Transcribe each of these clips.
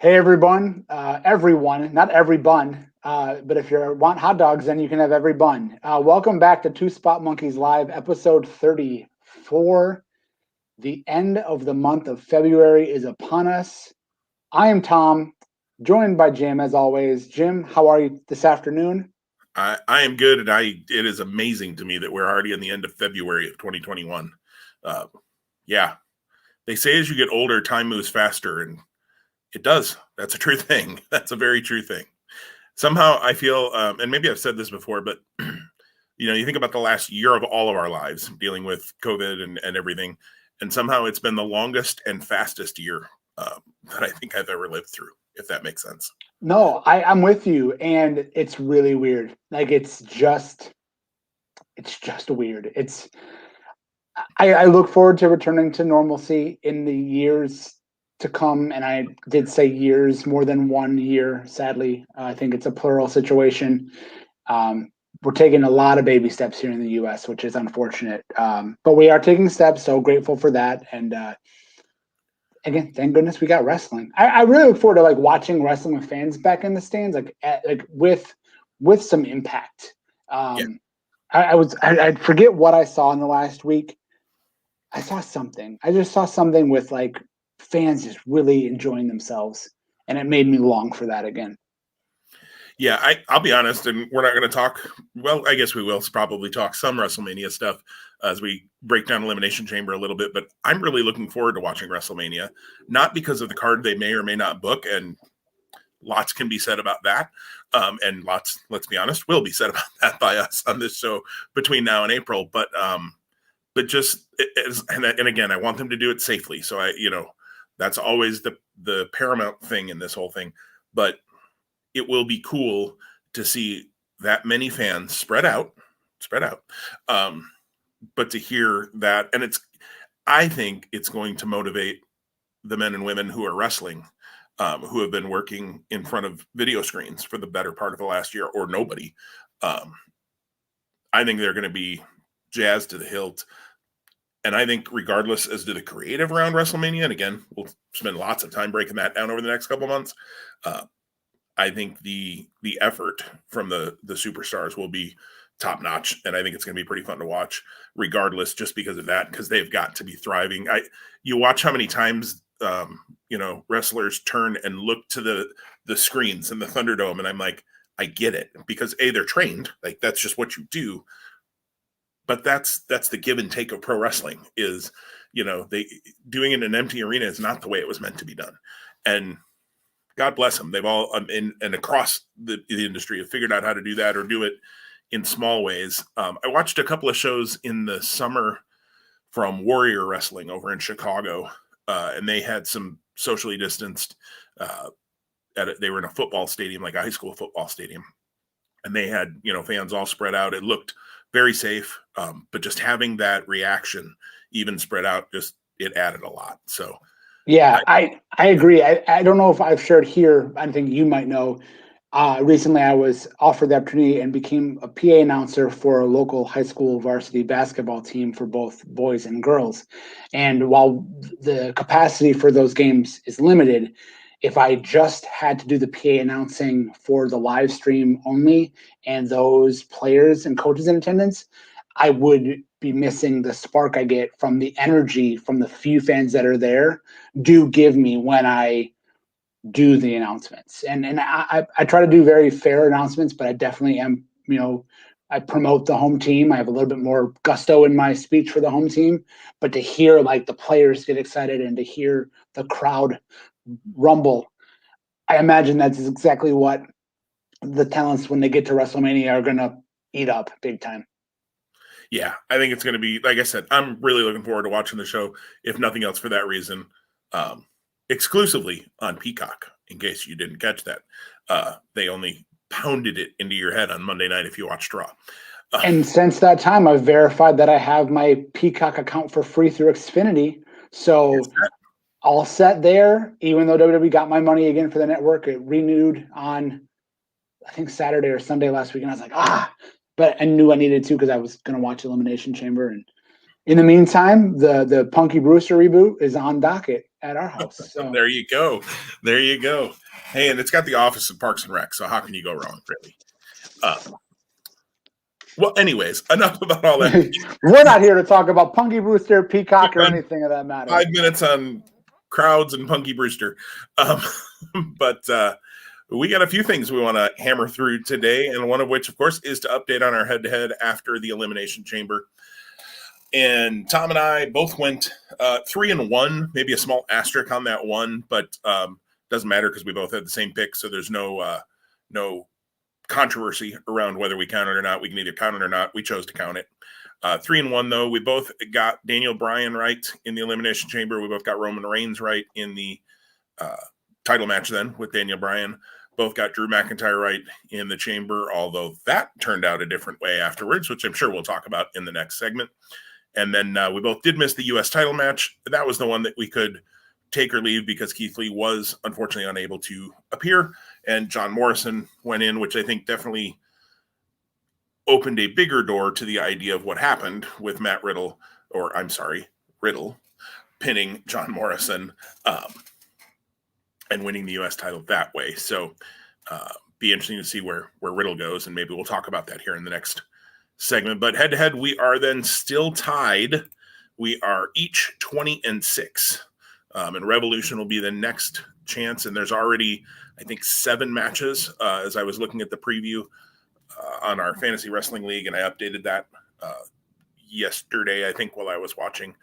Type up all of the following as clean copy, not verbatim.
Hey everyone, not every bun, but if you want hot dogs, then you can have every bun. Welcome back to Two Spot Monkeys Live, episode 34. The end of the month of February is upon us. I am Tom, joined by Jim as always. Jim, how are you this afternoon? I am good, and it is amazing to me that we're already in the end of February of 2021. Yeah, they say as you get older, time moves faster, and it does. That's a true thing. That's a very true thing. Somehow I feel, and maybe I've said this before, but you think about the last year of all of our lives dealing with COVID and everything, and somehow it's been the longest and fastest year that I think I've ever lived through, if that makes sense. No, I'm with you, and it's really weird. Like it's just weird. I look forward to returning to normalcy in the years to come, and I did say years, more than 1 year. Sadly, I think it's a plural situation. We're taking a lot of baby steps here in the U.S., which is unfortunate, but we are taking steps. So grateful for that, and again, thank goodness we got wrestling. I really look forward to like watching wrestling with fans back in the stands, like with some impact. Yeah. I forget what I saw in the last week. I saw something. I just saw something with like fans just really enjoying themselves, and it made me long for that again. Yeah, I'll be honest, and we're not going to talk. Well, I guess we will probably talk some WrestleMania stuff as we break down Elimination Chamber a little bit. But I'm really looking forward to watching WrestleMania, not because of the card they may or may not book, and lots can be said about that, and lots, let's be honest, will be said about that by us on this show between now and April. But just and again, I want them to do it safely. So that's always the paramount thing in this whole thing. But it will be cool to see that many fans spread out. But to hear that, and I think it's going to motivate the men and women who are wrestling, who have been working in front of video screens for the better part of the last year, or nobody. I think they're going to be jazzed to the hilt. And I think regardless as to the creative around WrestleMania, and again, we'll spend lots of time breaking that down over the next couple of months. I think the effort from the superstars will be top notch, and I think it's going to be pretty fun to watch, regardless, just because of that, because they've got to be thriving. You watch how many times wrestlers turn and look to the screens in the Thunderdome, and I'm like, I get it, because they're trained, like that's just what you do. But that's the give and take of pro wrestling. Is they doing it in an empty arena is not the way it was meant to be done, and God bless them. They've all and across the industry have figured out how to do that or do it in small ways. I watched a couple of shows in the summer from Warrior Wrestling over in Chicago, and they had some socially distanced. They were in a football stadium, like a high school football stadium, and they had fans all spread out. It looked very safe, but just having that reaction even spread out, just it added a lot. So. Yeah, I agree. I don't know if I've shared here. I think you might know. Recently, I was offered the opportunity and became a PA announcer for a local high school varsity basketball team for both boys and girls. And while the capacity for those games is limited, if I just had to do the PA announcing for the live stream only and those players and coaches in attendance, I would be missing the spark I get from the energy from the few fans that are there do give me when I do the announcements. And I try to do very fair announcements, but I definitely am, I promote the home team. I have a little bit more gusto in my speech for the home team, but to hear like the players get excited and to hear the crowd rumble, I imagine that's exactly what the talents when they get to WrestleMania are going to eat up big time. Yeah, I think it's going to be, like I said, I'm really looking forward to watching the show, if nothing else for that reason, exclusively on Peacock, in case you didn't catch that. They only pounded it into your head on Monday night if you watched Raw. And since that time, I've verified that I have my Peacock account for free through Xfinity. So all set there, even though WWE got my money again for the network. It renewed on, I think, Saturday or Sunday last week. And I was like, but I knew I needed to because I was going to watch Elimination Chamber. And in the meantime, the Punky Brewster reboot is on docket. at our house. So There you go. There you go. Hey, and it's got the office of Parks and Rec, so how can you go wrong, really? Well, anyways, enough about all that. We're not here to talk about Punky Brewster, Peacock, or anything of that matter. 5 minutes on crowds and Punky Brewster. But we got a few things we want to hammer through today, and one of which, of course, is to update on our head-to-head after the Elimination Chamber. And Tom and I both went 3-1, maybe a small asterisk on that one, but doesn't matter because we both had the same pick, so there's no controversy around whether we count it or not. We can either count it or not. We chose to count it. 3-1, though. We both got Daniel Bryan right in the Elimination Chamber. We both got Roman Reigns right in the title match then with Daniel Bryan. Both got Drew McIntyre right in the Chamber, although that turned out a different way afterwards, which I'm sure we'll talk about in the next segment. And then we both did miss the U.S. title match. That was the one that we could take or leave because Keith Lee was unfortunately unable to appear. And John Morrison went in, which I think definitely opened a bigger door to the idea of what happened with Matt Riddle, Riddle pinning John Morrison and winning the U.S. title that way. So be interesting to see where Riddle goes, and maybe we'll talk about that here in the next segment. But head-to-head, we are then still tied. We are each 20-6. And Revolution will be the next chance, and there's already, I think, 7 matches as I was looking at the preview on our Fantasy Wrestling League, and I updated that yesterday, I think, while I was watching.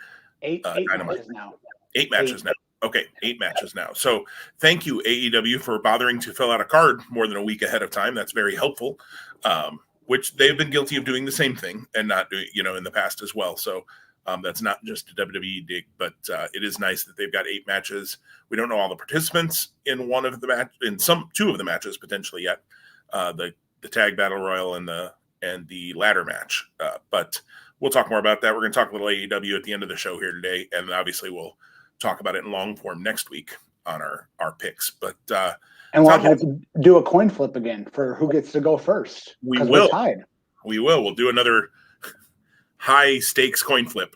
8 matches now. 8 matches now. Okay, 8 matches now. So thank you, AEW, for bothering to fill out a card more than a week ahead of time. That's very helpful, which they've been guilty of doing the same thing and not doing, in the past as well. So that's not just a WWE dig, but it is nice that they've got 8 matches. We don't know all the participants in two of the matches potentially yet, the tag battle royal and the ladder match. But we'll talk more about that. We're going to talk a little AEW at the end of the show here today, and obviously we'll talk about it in long form next week on our picks. But and we'll have to do a coin flip again for who gets to go first. We will. We're tied. We will. We'll do another high stakes coin flip.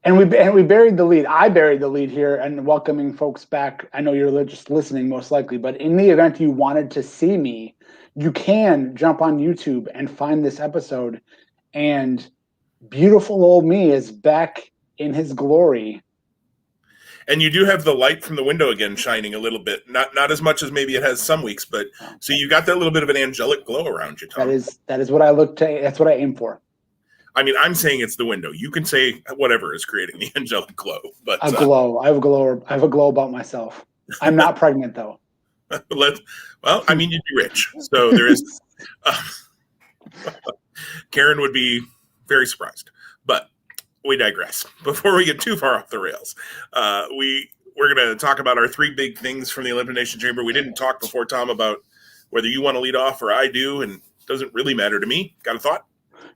And we buried the lead. I buried the lead here and welcoming folks back. I know you're just listening most likely, but in the event you wanted to see me, you can jump on YouTube and find this episode. And beautiful old me is back in his glory. And you do have the light from the window again shining a little bit. Not as much as maybe it has some weeks, but so you got that little bit of an angelic glow around you, Tom. That is what I look to. That's what I aim for. I mean, I'm saying it's the window. You can say whatever is creating the angelic glow, but a glow. I have a glow about myself. I'm not pregnant though. I mean, you'd be rich, so there is. Karen would be very surprised, but we digress. Before we get too far off the rails, we're going to talk about our 3 big things from the Elimination Chamber. We didn't talk before, Tom, about whether you want to lead off or I do, and it doesn't really matter to me. Got a thought?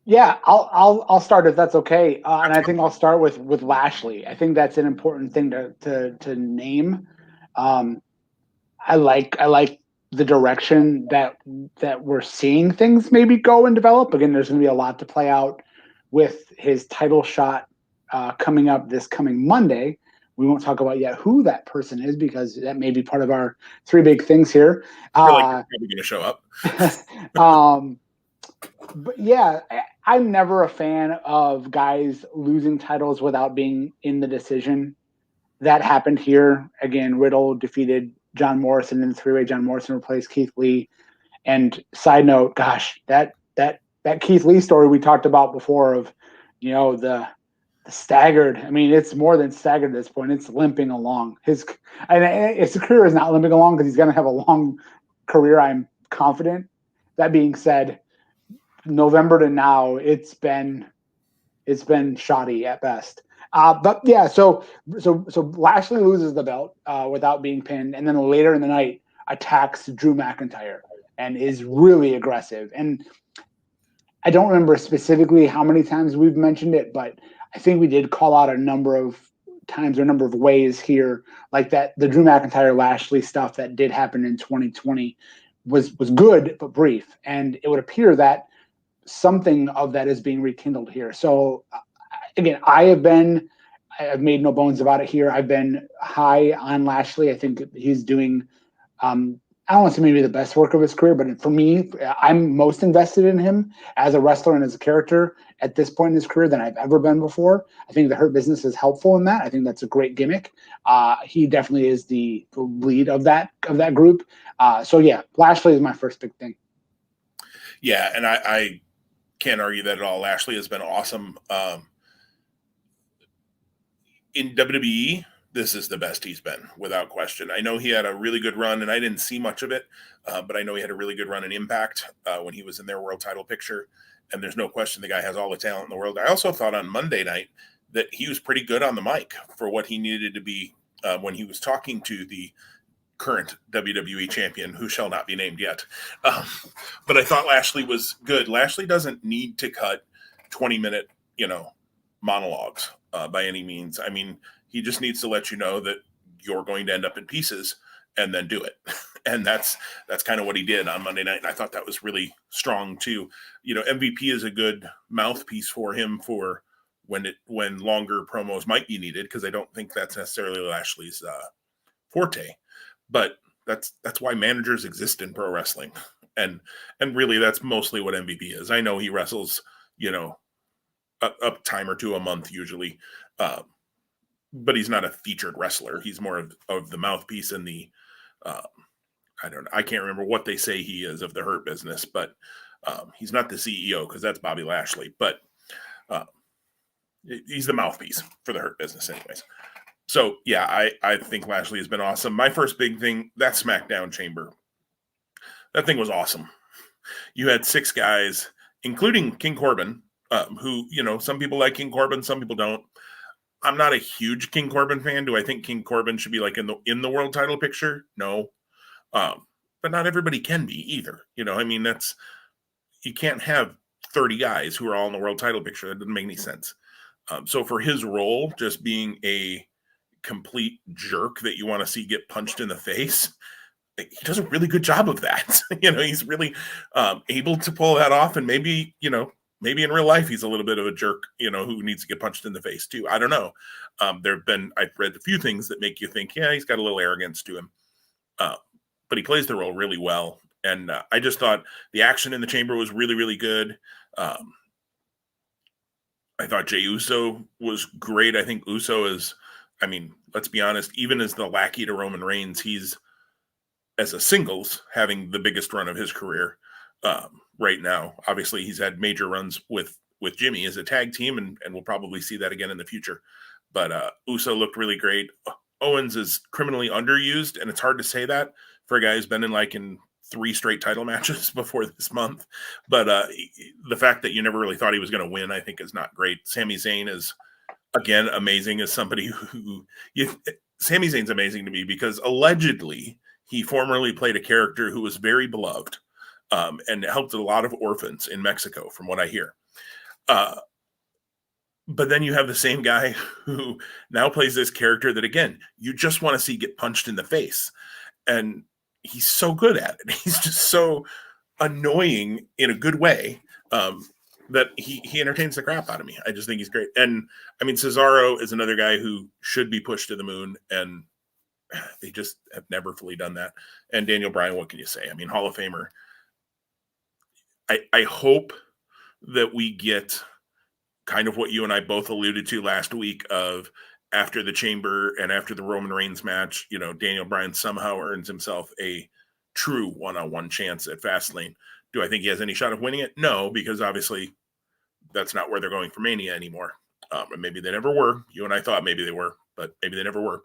Yeah, I'll start if that's okay, and I think I'll start with Lashley. I think that's an important thing to name. I like the direction that we're seeing things maybe go and develop. Again, there's going to be a lot to play out with his title shot coming up this coming Monday. We won't talk about yet who that person is because that may be part of our 3 big things here. I feel like you're probably going to show up. But yeah, I'm never a fan of guys losing titles without being in the decision. That happened here. Again, Riddle defeated John Morrison in the 3-way. John Morrison replaced Keith Lee. And side note, gosh, that Keith Lee story we talked about before of, the staggered. I mean, it's more than staggered at this point. It's limping along. His career is not limping along because he's going to have a long career. I'm confident. That being said, November to now, it's been shoddy at best. But yeah, so Lashley loses the belt without being pinned, and then later in the night attacks Drew McIntyre and is really aggressive. And I don't remember specifically how many times we've mentioned it, but I think we did call out a number of times or a number of ways here, like that the Drew McIntyre Lashley stuff that did happen in 2020 was good but brief, and it would appear that something of that is being rekindled here. So again, I have been I've made no bones about it here. I've been high on Lashley. I think he's doing, I don't want to say maybe the best work of his career, but for me, I'm most invested in him as a wrestler and as a character at this point in his career than I've ever been before. I think the Hurt Business is helpful in that. I think that's a great gimmick. He definitely is the lead of that group. So yeah, Lashley is my first big thing. Yeah, and I can't argue that at all. Lashley has been awesome. In WWE, this is the best he's been, without question. I know he had a really good run, and I didn't see much of it, but I know he had a really good run in Impact when he was in their world title picture, and there's no question the guy has all the talent in the world. I also thought on Monday night that he was pretty good on the mic for what he needed to be when he was talking to the current WWE champion, who shall not be named yet. But I thought Lashley was good. Lashley doesn't need to cut 20-minute, monologues by any means. I mean, he just needs to let you know that you're going to end up in pieces and then do it. And that's kind of what he did on Monday night. And I thought that was really strong too. MVP is a good mouthpiece for him for when longer promos might be needed, because I don't think that's necessarily Lashley's forte. But that's why managers exist in pro wrestling. And really that's mostly what MVP is. I know he wrestles, a time or two a month usually. But he's not a featured wrestler. He's more of the mouthpiece and the, I don't know. I can't remember what they say he is of the Hurt Business, but he's not the CEO, because that's Bobby Lashley. But he's the mouthpiece for the Hurt Business anyways. So, yeah, I think Lashley has been awesome. My first big thing, that SmackDown Chamber. That thing was awesome. You had 6 guys, including King Corbin, who, some people like King Corbin, some people don't. I'm not a huge King Corbin fan. Do I think King Corbin should be like in the world title picture? No. But not everybody can be either. You can't have 30 guys who are all in the world title picture. That doesn't make any sense. So for his role, just being a complete jerk that you want to see get punched in the face, he does a really good job of that. He's really able to pull that off, and maybe in real life he's a little bit of a jerk, who needs to get punched in the face too. I don't know. I've read a few things that make you think, yeah, he's got a little arrogance to him, but he plays the role really well. And I just thought the action in the chamber was really, really good. I thought Jey Uso was great. I think Uso is, let's be honest, even as the lackey to Roman Reigns, he's, as a singles, having the biggest run of his career right now. Obviously, he's had major runs with Jimmy as a tag team, and we'll probably see that again in the future. But Uso looked really great. Owens is criminally underused, and it's hard to say that for a guy who's been in 3 straight title matches before this month. But the fact that you never really thought he was going to win, I think, is not great. Sami Zayn is, again, amazing as somebody who Sami Zayn's amazing to me because allegedly he formerly played a character who was very beloved and helped a lot of orphans in Mexico, from what I hear. But then you have the same guy who now plays this character that, again, you just want to see get punched in the face. And he's so good at it. He's just so annoying in a good way that he entertains the crap out of me. I just think he's great. And Cesaro is another guy who should be pushed to the moon, and they just have never fully done that. And Daniel Bryan, what can you say? Hall of Famer. I hope that we get kind of what you and I both alluded to last week of after the Chamber and after the Roman Reigns match, Daniel Bryan somehow earns himself a true one-on-one chance at Fastlane. Do I think he has any shot of winning it? No, because obviously that's not where they're going for Mania anymore. And maybe they never were. You and I thought maybe they were, but maybe they never were.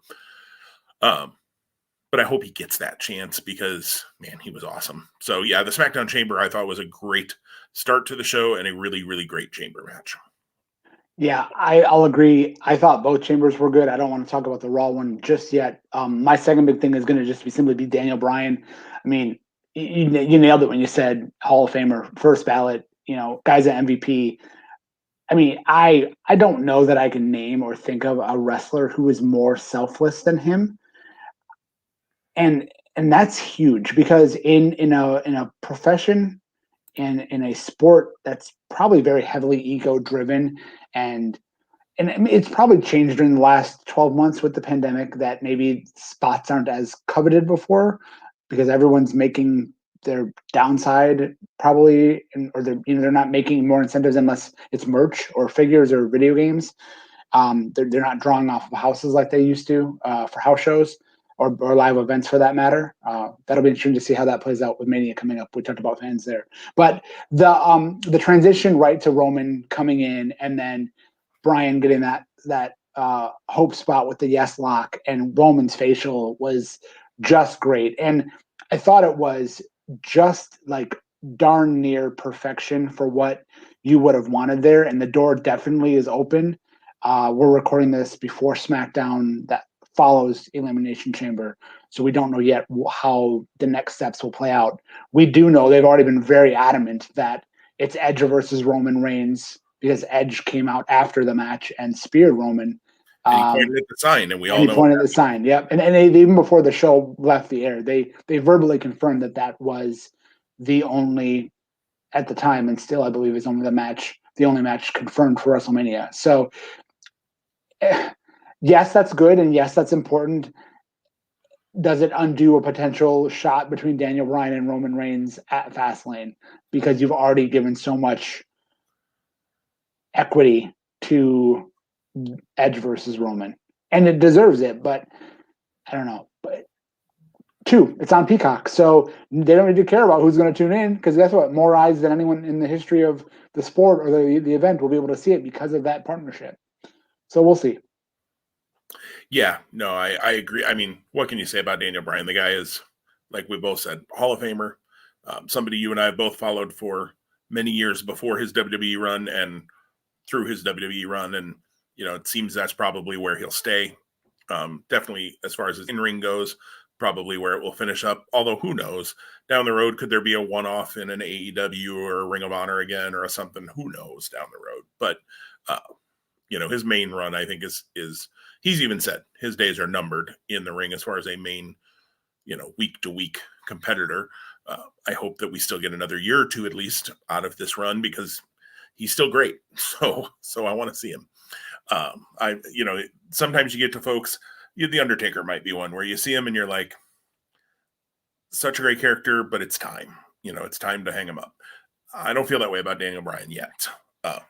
But I hope he gets that chance because, man, he was awesome. So, yeah, the SmackDown Chamber I thought was a great start to the show and a really, really great Chamber match. Yeah, I'll agree. I thought both chambers were good. I don't want to talk about the Raw one just yet. My second big thing is going to just simply be Daniel Bryan. You nailed it when you said Hall of Famer, first ballot, guys at MVP. I don't know that I can name or think of a wrestler who is more selfless than him. And that's huge because in a profession and in a sport that's probably very heavily ego driven and and I mean, it's probably changed during the last 12 months with the pandemic that maybe spots aren't as coveted before because everyone's making their downside probably, or they're not making more incentives unless it's merch or figures or video games. They're not drawing off of houses like they used to for house shows or live events for that matter. That'll be interesting to see how that plays out with Mania coming up. We talked about fans there, but the transition right to Roman coming in and then Brian getting that hope spot with the yes lock and Roman's facial was just great, and I thought it was just like darn near perfection for what you would have wanted there, and the door definitely is open. We're recording this before SmackDown that follows Elimination Chamber, so we don't know yet how the next steps will play out. We do know they've already been very adamant that it's Edge versus Roman Reigns because Edge came out after the match and speared Roman. And he pointed at the sign, and we all He know pointed at the sign. Yep, and they, even before the show left the air, they verbally confirmed that was the only, at the time, and still I believe is only the only match confirmed for WrestleMania. So yes, that's good, and yes, that's important. Does it undo a potential shot between Daniel Bryan and Roman Reigns at Fastlane because you've already given so much equity to Edge versus Roman, and it deserves it, but I don't know. But two, it's on Peacock, so they don't need to care about who's going to tune in because guess what? More eyes than anyone in the history of the sport or the event will be able to see it because of that partnership. So we'll see. Yeah, no, I agree. I mean, what can you say about Daniel Bryan? The guy is, like we both said, Hall of Famer, somebody you and I have both followed for many years before his WWE run and through his WWE run. And, it seems that's probably where he'll stay. Definitely, as far as his in-ring goes, probably where it will finish up. Although, who knows? Down the road, could there be a one-off in an AEW or a Ring of Honor again or something? Who knows down the road? But, his main run, I think, is he's even said his days are numbered in the ring as far as a main, week-to-week competitor. I hope that we still get another year or two at least out of this run because he's still great. So I want to see him. Sometimes you get to folks, the Undertaker might be one where you see him and you're like, such a great character, but it's time. It's time to hang him up. I don't feel that way about Daniel Bryan yet.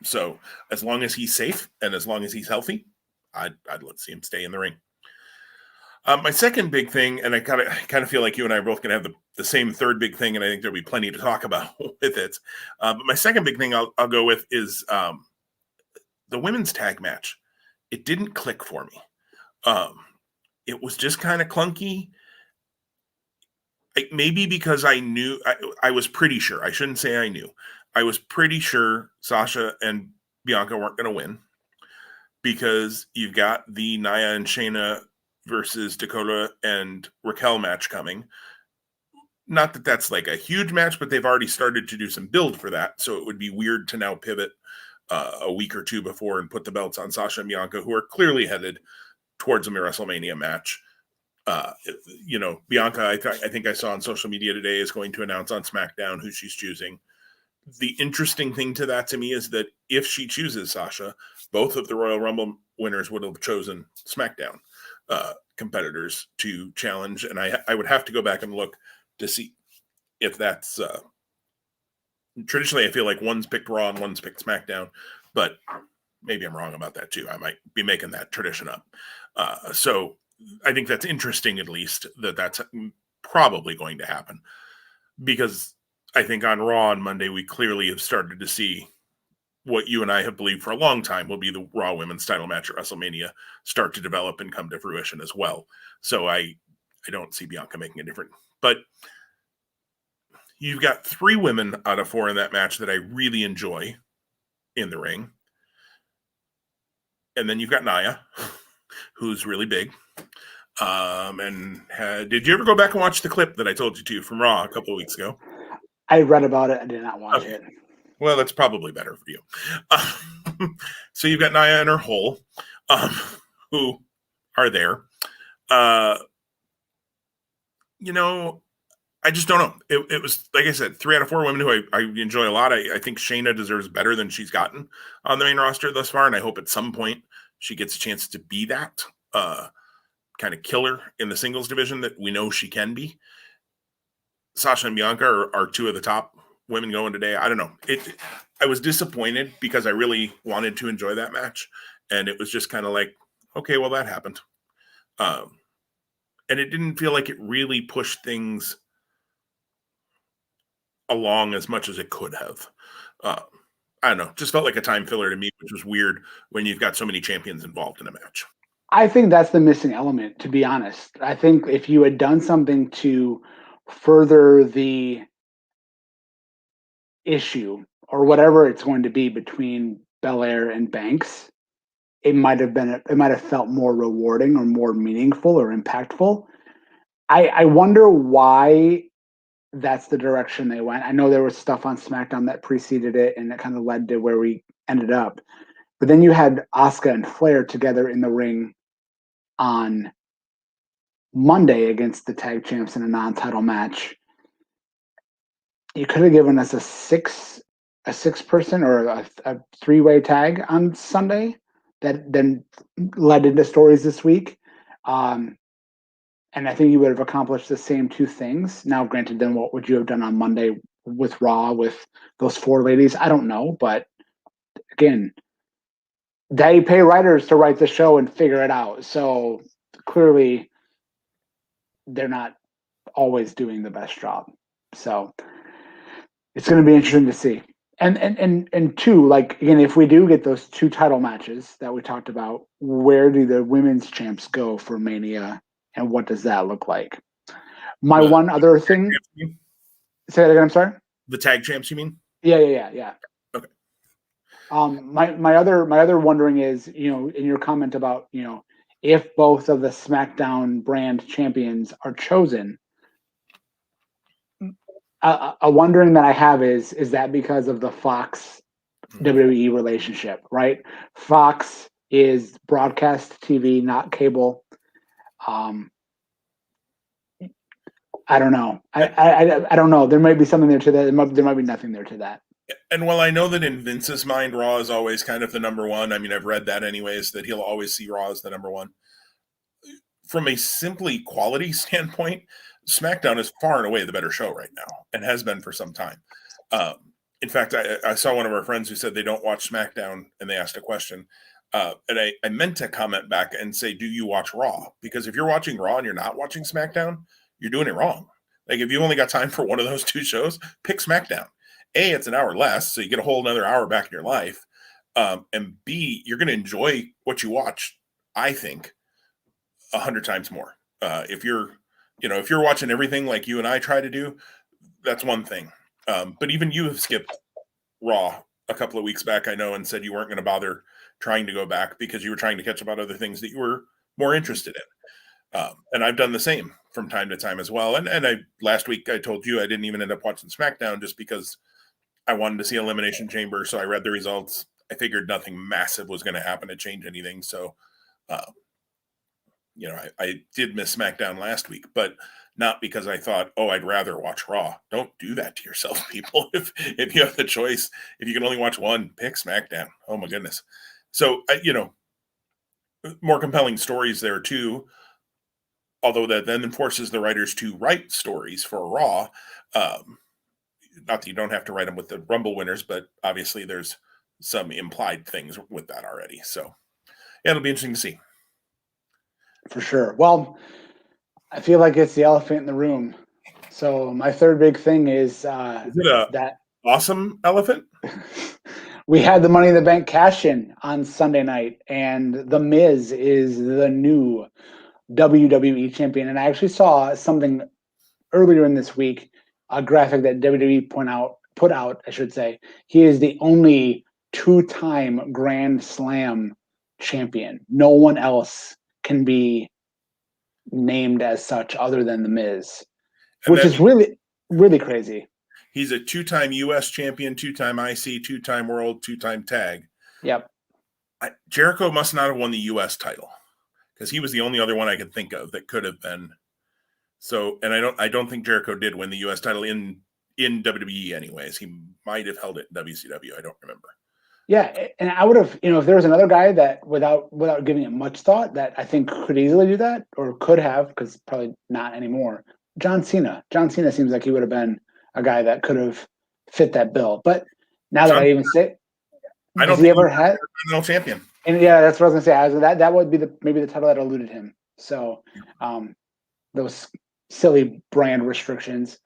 So as long as he's safe and as long as he's healthy, I'd love to see him stay in the ring. My second big thing, and I kind of feel like you and I are both going to have the same third big thing, and I think there'll be plenty to talk about with it. But my second big thing I'll go with is the women's tag match. It didn't click for me. It was just kind of clunky. Maybe because I knew, I was pretty sure. I shouldn't say I knew. I was pretty sure Sasha and Bianca weren't going to win because you've got the Nia and Shayna versus Dakota and Raquel match coming. Not that that's like a huge match, but they've already started to do some build for that. So it would be weird to now pivot a week or two before and put the belts on Sasha and Bianca, who are clearly headed towards a WrestleMania match. Bianca, I think I saw on social media today, is going to announce on SmackDown who she's choosing. The interesting thing to that to me is that if she chooses Sasha, both of the Royal Rumble winners would have chosen SmackDown competitors to challenge. And I would have to go back and look to see if that's traditionally, I feel like one's picked Raw and one's picked SmackDown, but maybe I'm wrong about that too. I might be making that tradition up. So I think that's interesting, at least, that's probably going to happen because I think on Raw on Monday, we clearly have started to see what you and I have believed for a long time will be the Raw Women's title match at WrestleMania start to develop and come to fruition as well. So I don't see Bianca making a difference. But you've got 3 women out of 4 in that match that I really enjoy in the ring. And then you've got Nia, who's really big. Did you ever go back and watch the clip that I told you to from Raw a couple of weeks ago? I read about it. I did not watch it. Well, that's probably better for you. So you've got Nia and her hole, who are there. I I just don't know. It was, like I said, 3 out of 4 women who I enjoy a lot. I think Shayna deserves better than she's gotten on the main roster thus far, and I hope at some point she gets a chance to be that kind of killer in the singles division that we know she can be. Sasha and Bianca are 2 of the top women going today. I don't know. I was disappointed because I really wanted to enjoy that match, and it was just kind of like, okay, well, that happened. And it didn't feel like it really pushed things along as much as it could have. I don't know. Just felt like a time filler to me, which was weird when you've got so many champions involved in a match. I think that's the missing element, to be honest. I think if you had done something to further the issue or whatever it's going to be between Belair and Banks, it might have felt more rewarding or more meaningful or impactful. I wonder why that's the direction they went. I know there was stuff on SmackDown that preceded it and it kind of led to where we ended up. But then you had Asuka and Flair together in the ring on Monday against the tag champs in a non-title match. You could have given us a six person or a 3-way tag on Sunday that then led into stories this week. And I think you would have accomplished the same 2 things. Now, granted, then what would you have done on Monday with Raw with those 4 ladies? I don't know. But again, they pay writers to write the show and figure it out. So clearly they're not always doing the best job. So it's going to be interesting to see. And 2, like, again, if we do get those 2 title matches that we talked about, where do the women's champs go for Mania? And what does that look like? My one other thing. Say that again. I'm sorry. The tag champs, you mean? Yeah. Okay. My other wondering is, in your comment about, if both of the SmackDown brand champions are chosen, a wondering that I have is that because of the Fox WWE relationship, right? Fox is broadcast TV, not cable. I don't know. I don't know. There might be something there to that. There might be nothing there to that. And while I know that in Vince's mind, Raw is always kind of the number one. I mean, I've read that anyways, that he'll always see Raw as the number one. From a simply quality standpoint, SmackDown is far and away the better show right now and has been for some time. In fact, I saw one of our friends who said they don't watch SmackDown and they asked a question. And I meant to comment back and say, do you watch Raw? Because if you're watching Raw and you're not watching SmackDown, you're doing it wrong. Like, if you only got time for one of those 2 shows, pick SmackDown. A, it's an hour less, so you get a whole another hour back in your life. And B, you're going to enjoy what you watch, I think, 100 times more. If you're watching everything like you and I try to do, that's one thing. But even you have skipped Raw a couple of weeks back, I know, and said you weren't going to bother trying to go back because you were trying to catch up on other things that you were more interested in. And I've done the same from time to time as well. And last week I told you I didn't even end up watching SmackDown just because I wanted to see Elimination Chamber. So I read the results. I figured nothing massive was going to happen to change anything. So, I did miss SmackDown last week, but not because I thought, I'd rather watch Raw. Don't do that to yourself, people. If you have the choice, if you can only watch one, pick SmackDown. Oh my goodness. So, more compelling stories there too. Although that then forces the writers to write stories for Raw. Not that you don't have to write them with the Rumble winners, but obviously there's some implied things with that already. So yeah, it'll be interesting to see. For sure. Well, I feel like it's the elephant in the room. So my third big thing is it that awesome elephant? We had the Money in the Bank cash in on Sunday night, and The Miz is the new WWE champion. And I actually saw something earlier in this week, a graphic that WWE put out, I should say. He is the only 2-time Grand Slam champion. No one else can be named as such other than The Miz, which is really, really crazy. He's a 2-time U.S. champion, 2-time IC, 2-time world, 2-time tag. Yep. Jericho must not have won the U.S. title because he was the only other one I could think of that could have been So, and I don't think Jericho did win the U.S. title in WWE anyways. He might have held it in WCW. I don't remember. Yeah, and I would have, if there was another guy that without giving it much thought that I think could easily do that or could have, because probably not anymore. John Cena. John Cena seems like he would have been a guy that could have fit that bill. But now that I even say, I don't has he think ever had Continental champion. And yeah, that's what I was gonna say. That would be maybe the title that eluded him. So, those silly brand restrictions.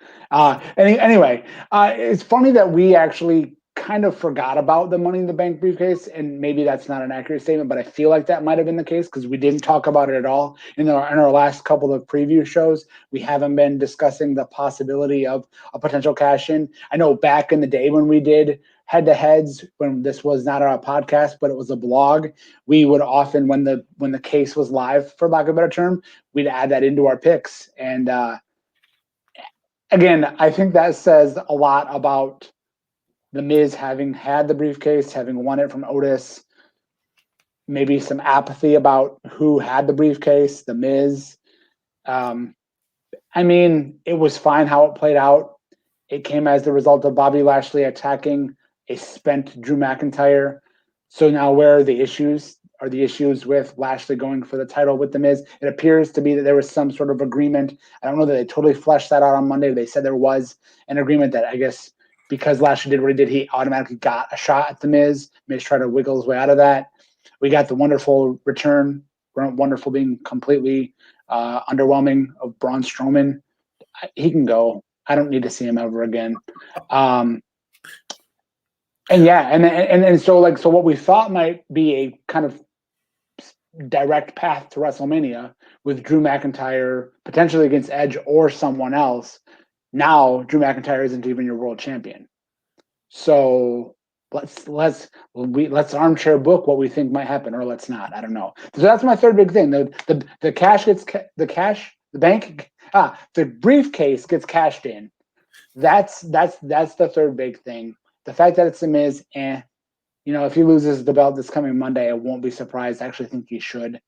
Anyway, it's funny that we actually kind of forgot about the Money in the Bank briefcase, and maybe that's not an accurate statement, but I feel like that might have been the case because we didn't talk about it at all in our last couple of preview shows. We haven't been discussing the possibility of a potential cash in. I know back in the day when we did head-to-heads, when this was not our podcast but it was a blog, we would often, when the case was live, for lack of a better term, we'd add that into our picks. And again, I think that says a lot about the Miz having had the briefcase, having won it from Otis, maybe some apathy about who had the briefcase, the Miz. I mean, it was fine how it played out. It came as the result of Bobby Lashley attacking a spent Drew McIntyre. So now where are the issues? Are the issues with Lashley going for the title with The Miz? It appears to be that there was some sort of agreement. I don't know that they totally fleshed that out on Monday. They said there was an agreement that I guess because Lashley did what he did, he automatically got a shot at The Miz. Miz tried to wiggle his way out of that. We got the wonderful return, wonderful being completely underwhelming, of Braun Strowman. He can go. I don't need to see him ever again. And yeah, and so what we thought might be a kind of direct path to WrestleMania with Drew McIntyre potentially against Edge or someone else. Now Drew McIntyre isn't even your world champion. So let's armchair book what we think might happen, or let's not. I don't know. So that's my third big thing. The cash gets the briefcase gets cashed in. That's the third big thing. The fact that it's The Miz, if he loses the belt this coming Monday, I won't be surprised. I actually think he should.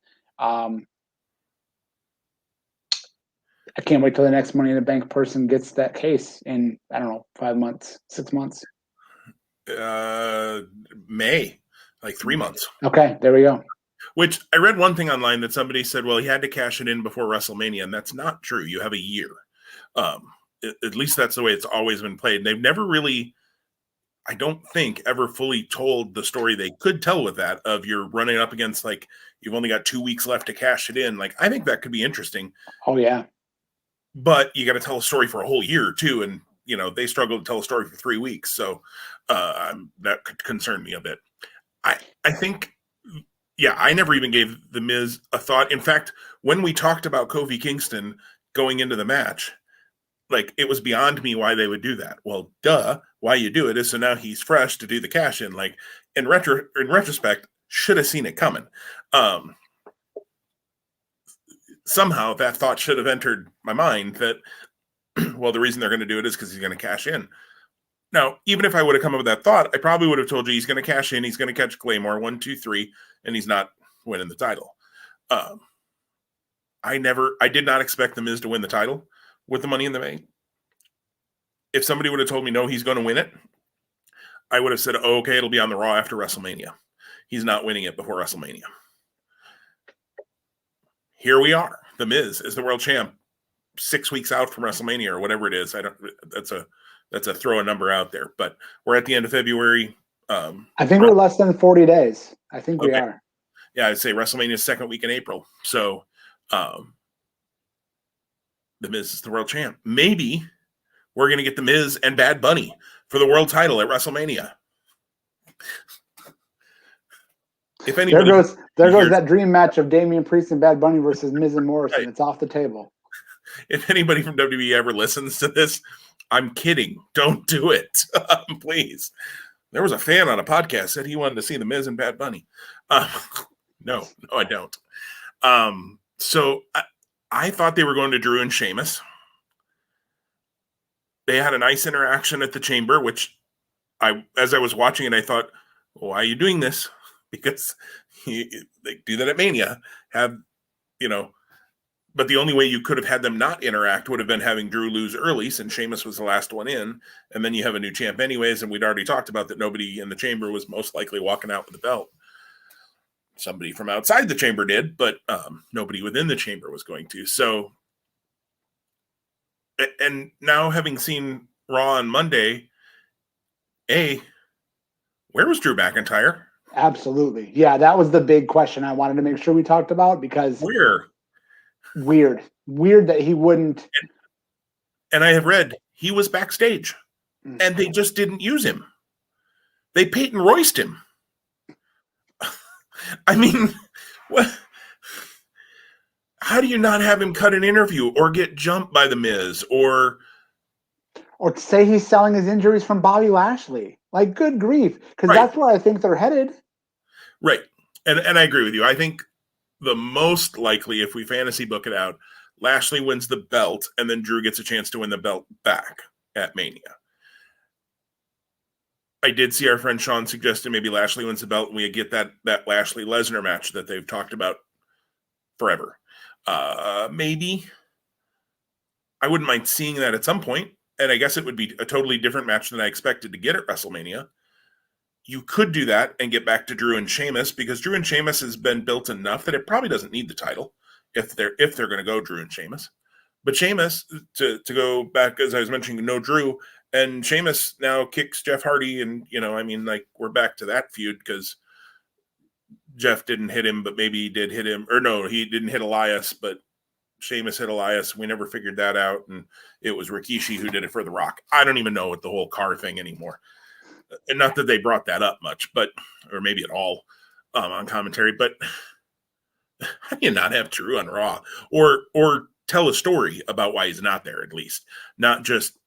I can't wait till the next Money in the Bank person gets that case in, I don't know, 5 months, 6 months. May, like 3 months. Okay, there we go. Which I read one thing online that somebody said, well, he had to cash it in before WrestleMania, and that's not true. You have a year. At least that's the way it's always been played. They've never really, I don't think, ever fully told the story they could tell with that, of you're running up against, like, you've only got 2 weeks left to cash it in. Like, I think that could be interesting. Oh, yeah. But you got to tell a story for a whole year, too. And, they struggle to tell a story for 3 weeks. So that could concern me a bit. I think, yeah, I never even gave The Miz a thought. In fact, when we talked about Kofi Kingston going into the match, like, it was beyond me why they would do that. Well, duh, why you do it is so now he's fresh to do the cash in. Like, in retrospect, should have seen it coming. Somehow that thought should have entered my mind that, well, the reason they're going to do it is because he's going to cash in. Now, even if I would have come up with that thought, I probably would have told you he's going to cash in, he's going to catch Claymore 1, 2, 3, and he's not winning the title. I did not expect The Miz to win the title with the Money in the Bank. If somebody would have told me, no, he's going to win it, I would have said, oh, okay, it'll be on the Raw after WrestleMania. He's not winning it before WrestleMania. Here we are. The Miz is the world champ 6 weeks out from WrestleMania or whatever it is. That's a throw a number out there, but we're at the end of February. I think we're less than 40 days. I think we are. Yeah, I'd say WrestleMania's second week in April. So The Miz is the world champ. Maybe we're going to get The Miz and Bad Bunny for the world title at WrestleMania. If anybody, there goes that dream match of Damian Priest and Bad Bunny versus Miz and Morrison. Right. It's off the table. If anybody from WWE ever listens to this, I'm kidding. Don't do it, please. There was a fan on a podcast said he wanted to see The Miz and Bad Bunny. No, I don't. So I thought they were going to Drew and Sheamus. They had a nice interaction at the Chamber, which as I was watching it, I thought, well, why are you doing this? Because they do that at Mania. Have, But the only way you could have had them not interact would have been having Drew lose early, since Sheamus was the last one in, and then you have a new champ anyways, and we'd already talked about that nobody in the chamber was most likely walking out with the belt. Somebody from outside the chamber did, but nobody within the chamber was going to. So, and now having seen Raw on Monday, where was Drew McIntyre? Absolutely. Yeah, that was the big question I wanted to make sure we talked about, because Where? Weird that he wouldn't. And I have read he was backstage and they just didn't use him. They Peyton Royced him. I mean, what? How do you not have him cut an interview or get jumped by The Miz or say he's selling his injuries from Bobby Lashley? Like, good grief, because that's where I think they're headed. Right. And I agree with you. I think the most likely, if we fantasy book it out, Lashley wins the belt and then Drew gets a chance to win the belt back at Mania. I did see our friend Sean suggested maybe Lashley wins the belt and we get that Lashley Lesnar match that they've talked about forever. Maybe. I wouldn't mind seeing that at some point, and I guess it would be a totally different match than I expected to get at WrestleMania. You could do that and get back to Drew and Sheamus, because Drew and Sheamus has been built enough that it probably doesn't need the title if they're going to go Drew and Sheamus. But Sheamus, to go back, as I was mentioning, no Drew, and Sheamus now kicks Jeff Hardy, and we're back to that feud because Jeff didn't hit him, but maybe he did hit him, or no, he didn't hit Elias, but Sheamus hit Elias. We never figured that out, and it was Rikishi who did it for The Rock. I don't even know what the whole car thing anymore. And not that they brought that up much, or maybe at all on commentary, but how do you not have Drew on Raw? Or tell a story about why he's not there, at least. Not just,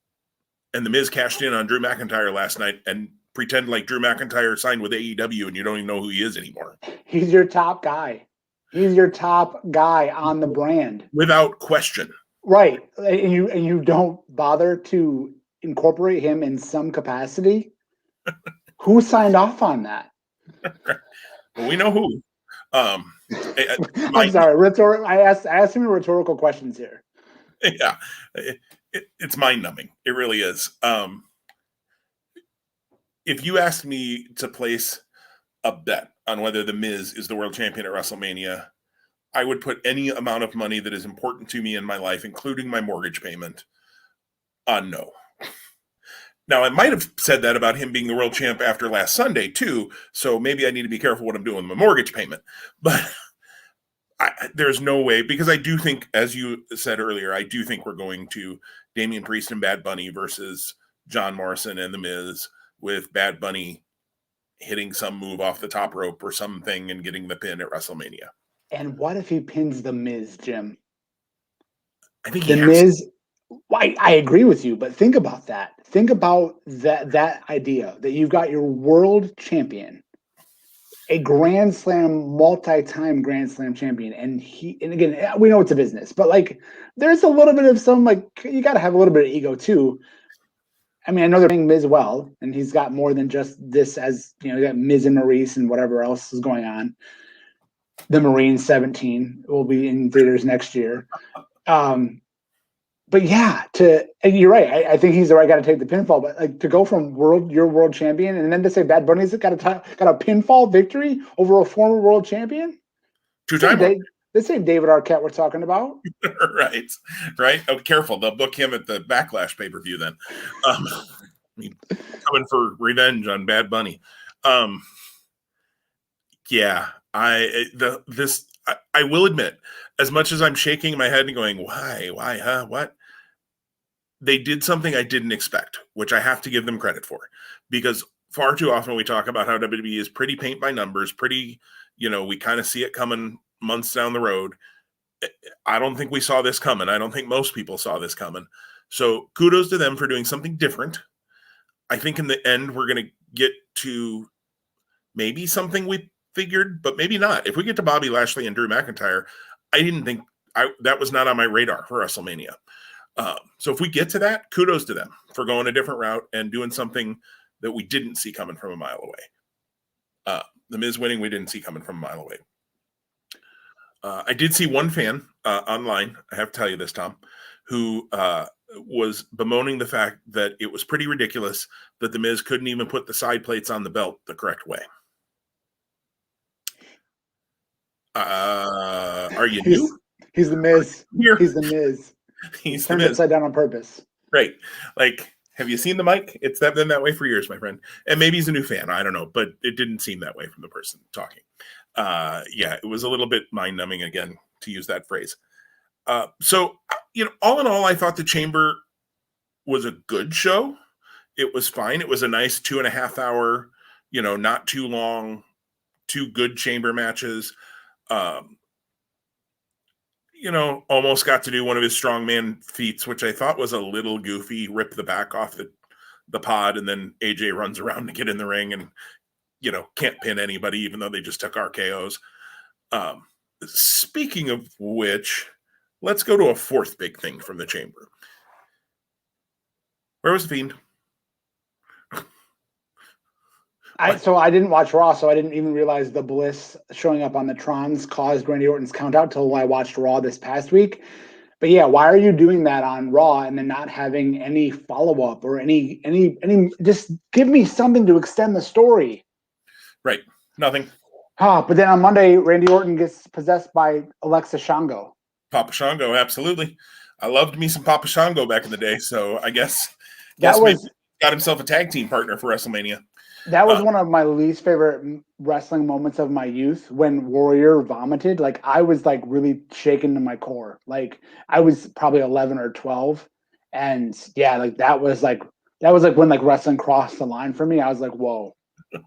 and The Miz cashed in on Drew McIntyre last night and pretend like Drew McIntyre signed with AEW and you don't even know who he is anymore. He's your top guy. He's your top guy on the brand. Without question. Right. And you don't bother to incorporate him in some capacity. Who signed off on that? Well, we know who. I'm sorry. I asked him rhetorical questions here. Yeah, it's mind-numbing. It really is. If you asked me to place a bet on whether The Miz is the world champion at WrestleMania, I would put any amount of money that is important to me in my life, including my mortgage payment, on no. Now, I might have said that about him being the world champ after last Sunday, too, so maybe I need to be careful what I'm doing with my mortgage payment. But there's no way, because I do think, as you said earlier, I do think we're going to Damian Priest and Bad Bunny versus John Morrison and The Miz, with Bad Bunny hitting some move off the top rope or something and getting the pin at WrestleMania. And what if he pins The Miz, Jim? I think The Miz. I agree with you, but think about that. Think about that idea that you've got your world champion, a Grand Slam, multi-time Grand Slam champion, and again, we know it's a business, but like, there's a little bit of you got to have a little bit of ego too. I mean, I know they're paying Miz well, and he's got more than just this, as you got Miz and Maurice and whatever else is going on. The Marine 17 will be in theaters next year. But yeah, you're right. I think he's the right guy to take the pinfall. But like, to go from your world champion, and then to say Bad Bunny's got a pinfall victory over a former world champion. Two-time. This ain't David Arquette we're talking about. Right. Oh, careful. They'll book him at the Backlash pay-per-view then. Coming for revenge on Bad Bunny. Yeah. I will admit, as much as I'm shaking my head and going, why, what? They did something I didn't expect, which I have to give them credit for, because far too often we talk about how WWE is pretty paint by numbers, we kind of see it coming months down the road. I don't think we saw this coming. I don't think most people saw this coming. So kudos to them for doing something different. I think in the end, we're going to get to maybe something we figured, but maybe not. If we get to Bobby Lashley and Drew McIntyre, I didn't think that was not on my radar for WrestleMania. So if we get to that, kudos to them for going a different route and doing something that we didn't see coming from a mile away. The Miz winning, we didn't see coming from a mile away. I did see one fan online, I have to tell you this, Tom, who was bemoaning the fact that it was pretty ridiculous that the Miz couldn't even put the side plates on the belt the correct way. Are you new? He's the Miz. Here. He's the Miz. He's turned the Miz. Upside down on purpose. Right. Like, have you seen the mic? It's been that way for years, my friend. And maybe he's a new fan. I don't know, but it didn't seem that way from the person talking. Yeah, it was a little bit mind numbing again, to use that phrase. So, all in all, I thought the Chamber was a good show. It was fine. It was a nice 2.5 hour, not too long, 2 good Chamber matches. Almost got to do one of his strongman feats, which I thought was a little goofy, rip the back off the pod, and then AJ runs around to get in the ring and, can't pin anybody, even though they just took RKOs. Speaking of which, let's go to a fourth big thing from the Chamber. Where was the Fiend? So I didn't watch Raw, so I didn't even realize the Bliss showing up on the Trons caused Randy Orton's count out till I watched Raw this past week. But yeah, why are you doing that on Raw and then not having any follow-up or any just give me something to extend the story? Right. Nothing. But then on Monday, Randy Orton gets possessed by Alexa Shango. Papa Shango, absolutely. I loved me some Papa Shango back in the day, so I guess That was got himself a tag team partner for WrestleMania. That was one of my least favorite wrestling moments of my youth when Warrior vomited. Like, I was like really shaken to my core. Like, I was probably 11 or 12. And yeah, like that was like when like wrestling crossed the line for me. I was like, whoa,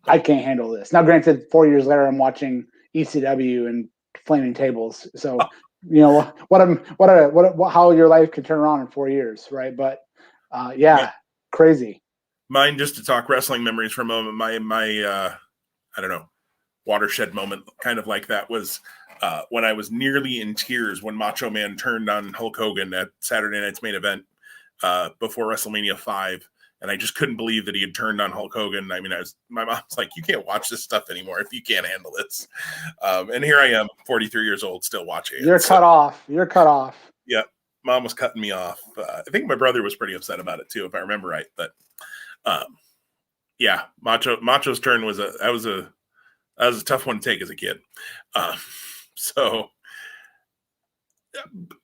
I can't handle this. Now, granted, 4 years later, I'm watching ECW and Flaming Tables. So, how your life could turn around in 4 years. Right. But yeah, crazy. Mine, just to talk wrestling memories for a moment, my I don't know, watershed moment kind of like that was when I was nearly in tears when Macho Man turned on Hulk Hogan at Saturday Night's Main Event before WrestleMania 5. And I just couldn't believe that he had turned on Hulk Hogan. I mean, my mom's like, you can't watch this stuff anymore if you can't handle this. And here I am, 43 years old, still watching it. You're cut off. You're cut off. Yeah, mom was cutting me off. I think my brother was pretty upset about it too, if I remember right. But yeah, Macho's turn was a tough one to take as a kid. So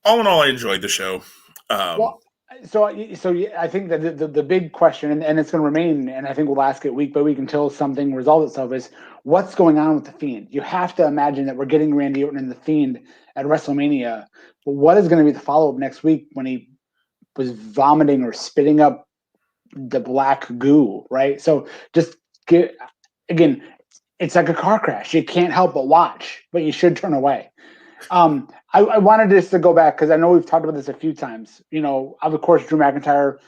all in all, I enjoyed the show. So I think that the big question, and it's going to remain, and I think we'll ask it week by week until something resolves itself, is what's going on with the Fiend? You have to imagine that we're getting Randy Orton and the Fiend at WrestleMania, but what is going to be the follow-up next week when he was vomiting or spitting up the black goo, right? So just again, it's like a car crash. You can't help but watch, but you should turn away. I wanted this to go back because I know we've talked about this a few times. Of course, Drew McIntyre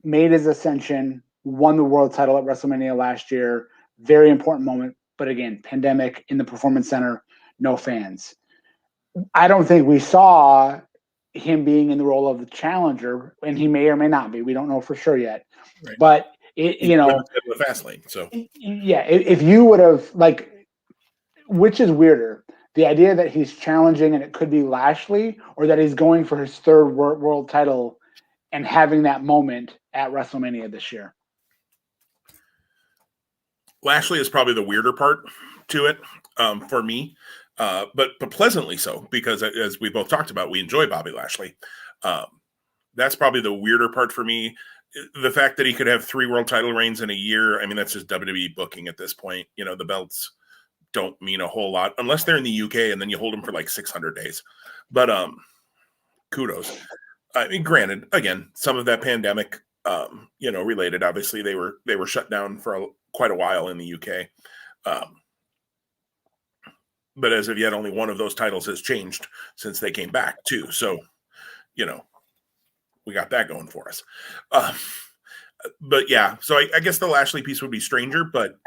made his ascension, won the world title at WrestleMania last year. Very important moment. But again, pandemic in the Performance Center, no fans. I don't think we saw him being in the role of the challenger, and he may or may not be. We don't know for sure yet. Right. But Fastlane. So yeah, if you would have which is weirder? The idea that he's challenging and it could be Lashley, or that he's going for his third world title and having that moment at WrestleMania this year. Lashley is probably the weirder part to it for me, but pleasantly so, because as we both talked about, we enjoy Bobby Lashley. That's probably the weirder part for me. The fact that he could have 3 world title reigns in a year, I mean, that's just WWE booking at this point. The belts don't mean a whole lot unless they're in the UK and then you hold them for like 600 days. But kudos. I mean, granted, again, some of that pandemic, related. Obviously, they were shut down for quite a while in the UK. But as of yet, only one of those titles has changed since they came back too. So, we got that going for us. But yeah, so I guess the Lashley piece would be stranger, but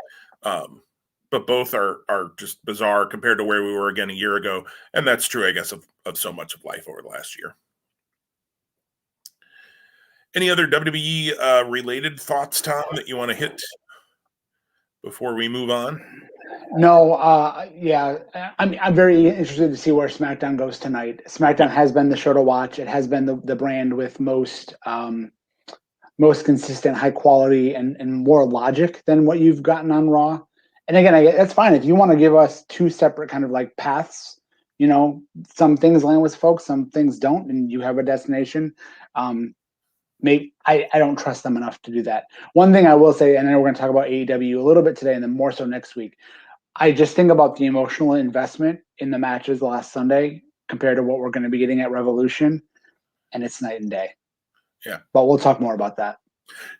both are just bizarre compared to where we were again a year ago. And that's true, I guess, of so much of life over the last year. Any other WWE related thoughts, Tom, that you want to hit before we move on? No, yeah, I'm very interested to see where SmackDown goes tonight. SmackDown has been the show to watch. It has been the brand with most consistent, high quality, and more logic than what you've gotten on Raw. And again, that's fine if you want to give us two separate kind of like paths. You know, some things land with folks, some things don't, and you have a destination. Maybe I don't trust them enough to do that. One thing I will say, and I know we're going to talk about AEW a little bit today, and then more so next week. I just think about the emotional investment in the matches last Sunday compared to what we're going to be getting at Revolution, and it's night and day. Yeah, but we'll talk more about that.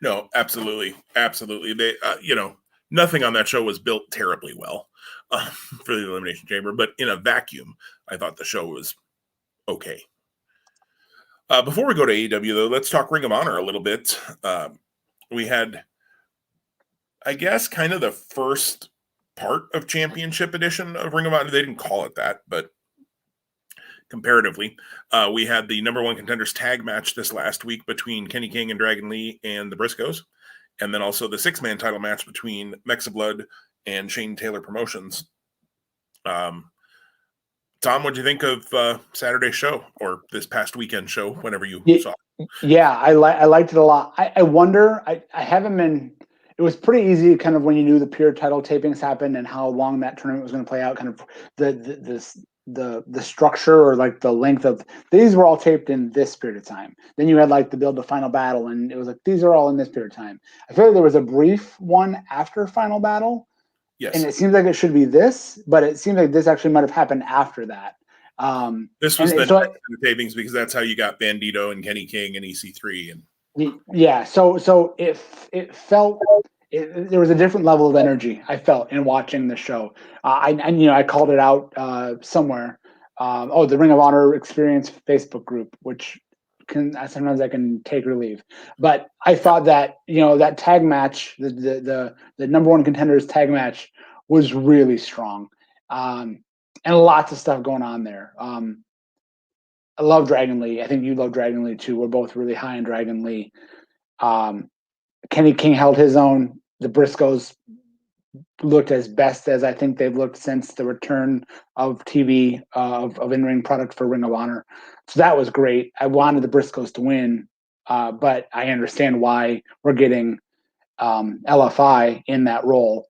No, absolutely, absolutely. They, nothing on that show was built terribly well for the Elimination Chamber, but in a vacuum, I thought the show was okay. Before we go to AEW, though, let's talk Ring of Honor a little bit. We had, I guess, kind of the first part of Championship Edition of Ring of Honor. They didn't call it that, but comparatively, we had the number one contenders tag match this last week between Kenny King and Dragon Lee and the Briscoes, and then also the 6-man title match between Mexa Blood and Shane Taylor Promotions. Tom, what do you think of Saturday's show or this past weekend show, whenever you saw it? Yeah, I liked it a lot. I wonder, I haven't been, it was pretty easy kind of when you knew the pure title tapings happened and how long that tournament was going to play out, kind of the structure or like the length of, these were all taped in this period of time. Then you had like the build to Final Battle, and it was like, these are all in this period of time. I feel like there was a brief one after Final Battle. Yes. And it seems like it should be this, but it seems like this actually might have happened after that. This was the tapings because that's how you got Bandito and Kenny King and EC3 and yeah. So it felt there was a different level of energy I felt in watching the show. I called it out somewhere. The Ring of Honor Experience Facebook group, which sometimes I can take or leave. But I thought that that tag match, the number one contenders tag match, was really strong, and lots of stuff going on there. I love Dragon Lee. I think you love Dragon Lee too. We're both really high on Dragon Lee. Kenny King held his own. The Briscoes looked as best as I think they've looked since the return of TV of in-ring product for Ring of Honor. So that was great. I wanted the Briscoes to win, but I understand why we're getting LFI in that role.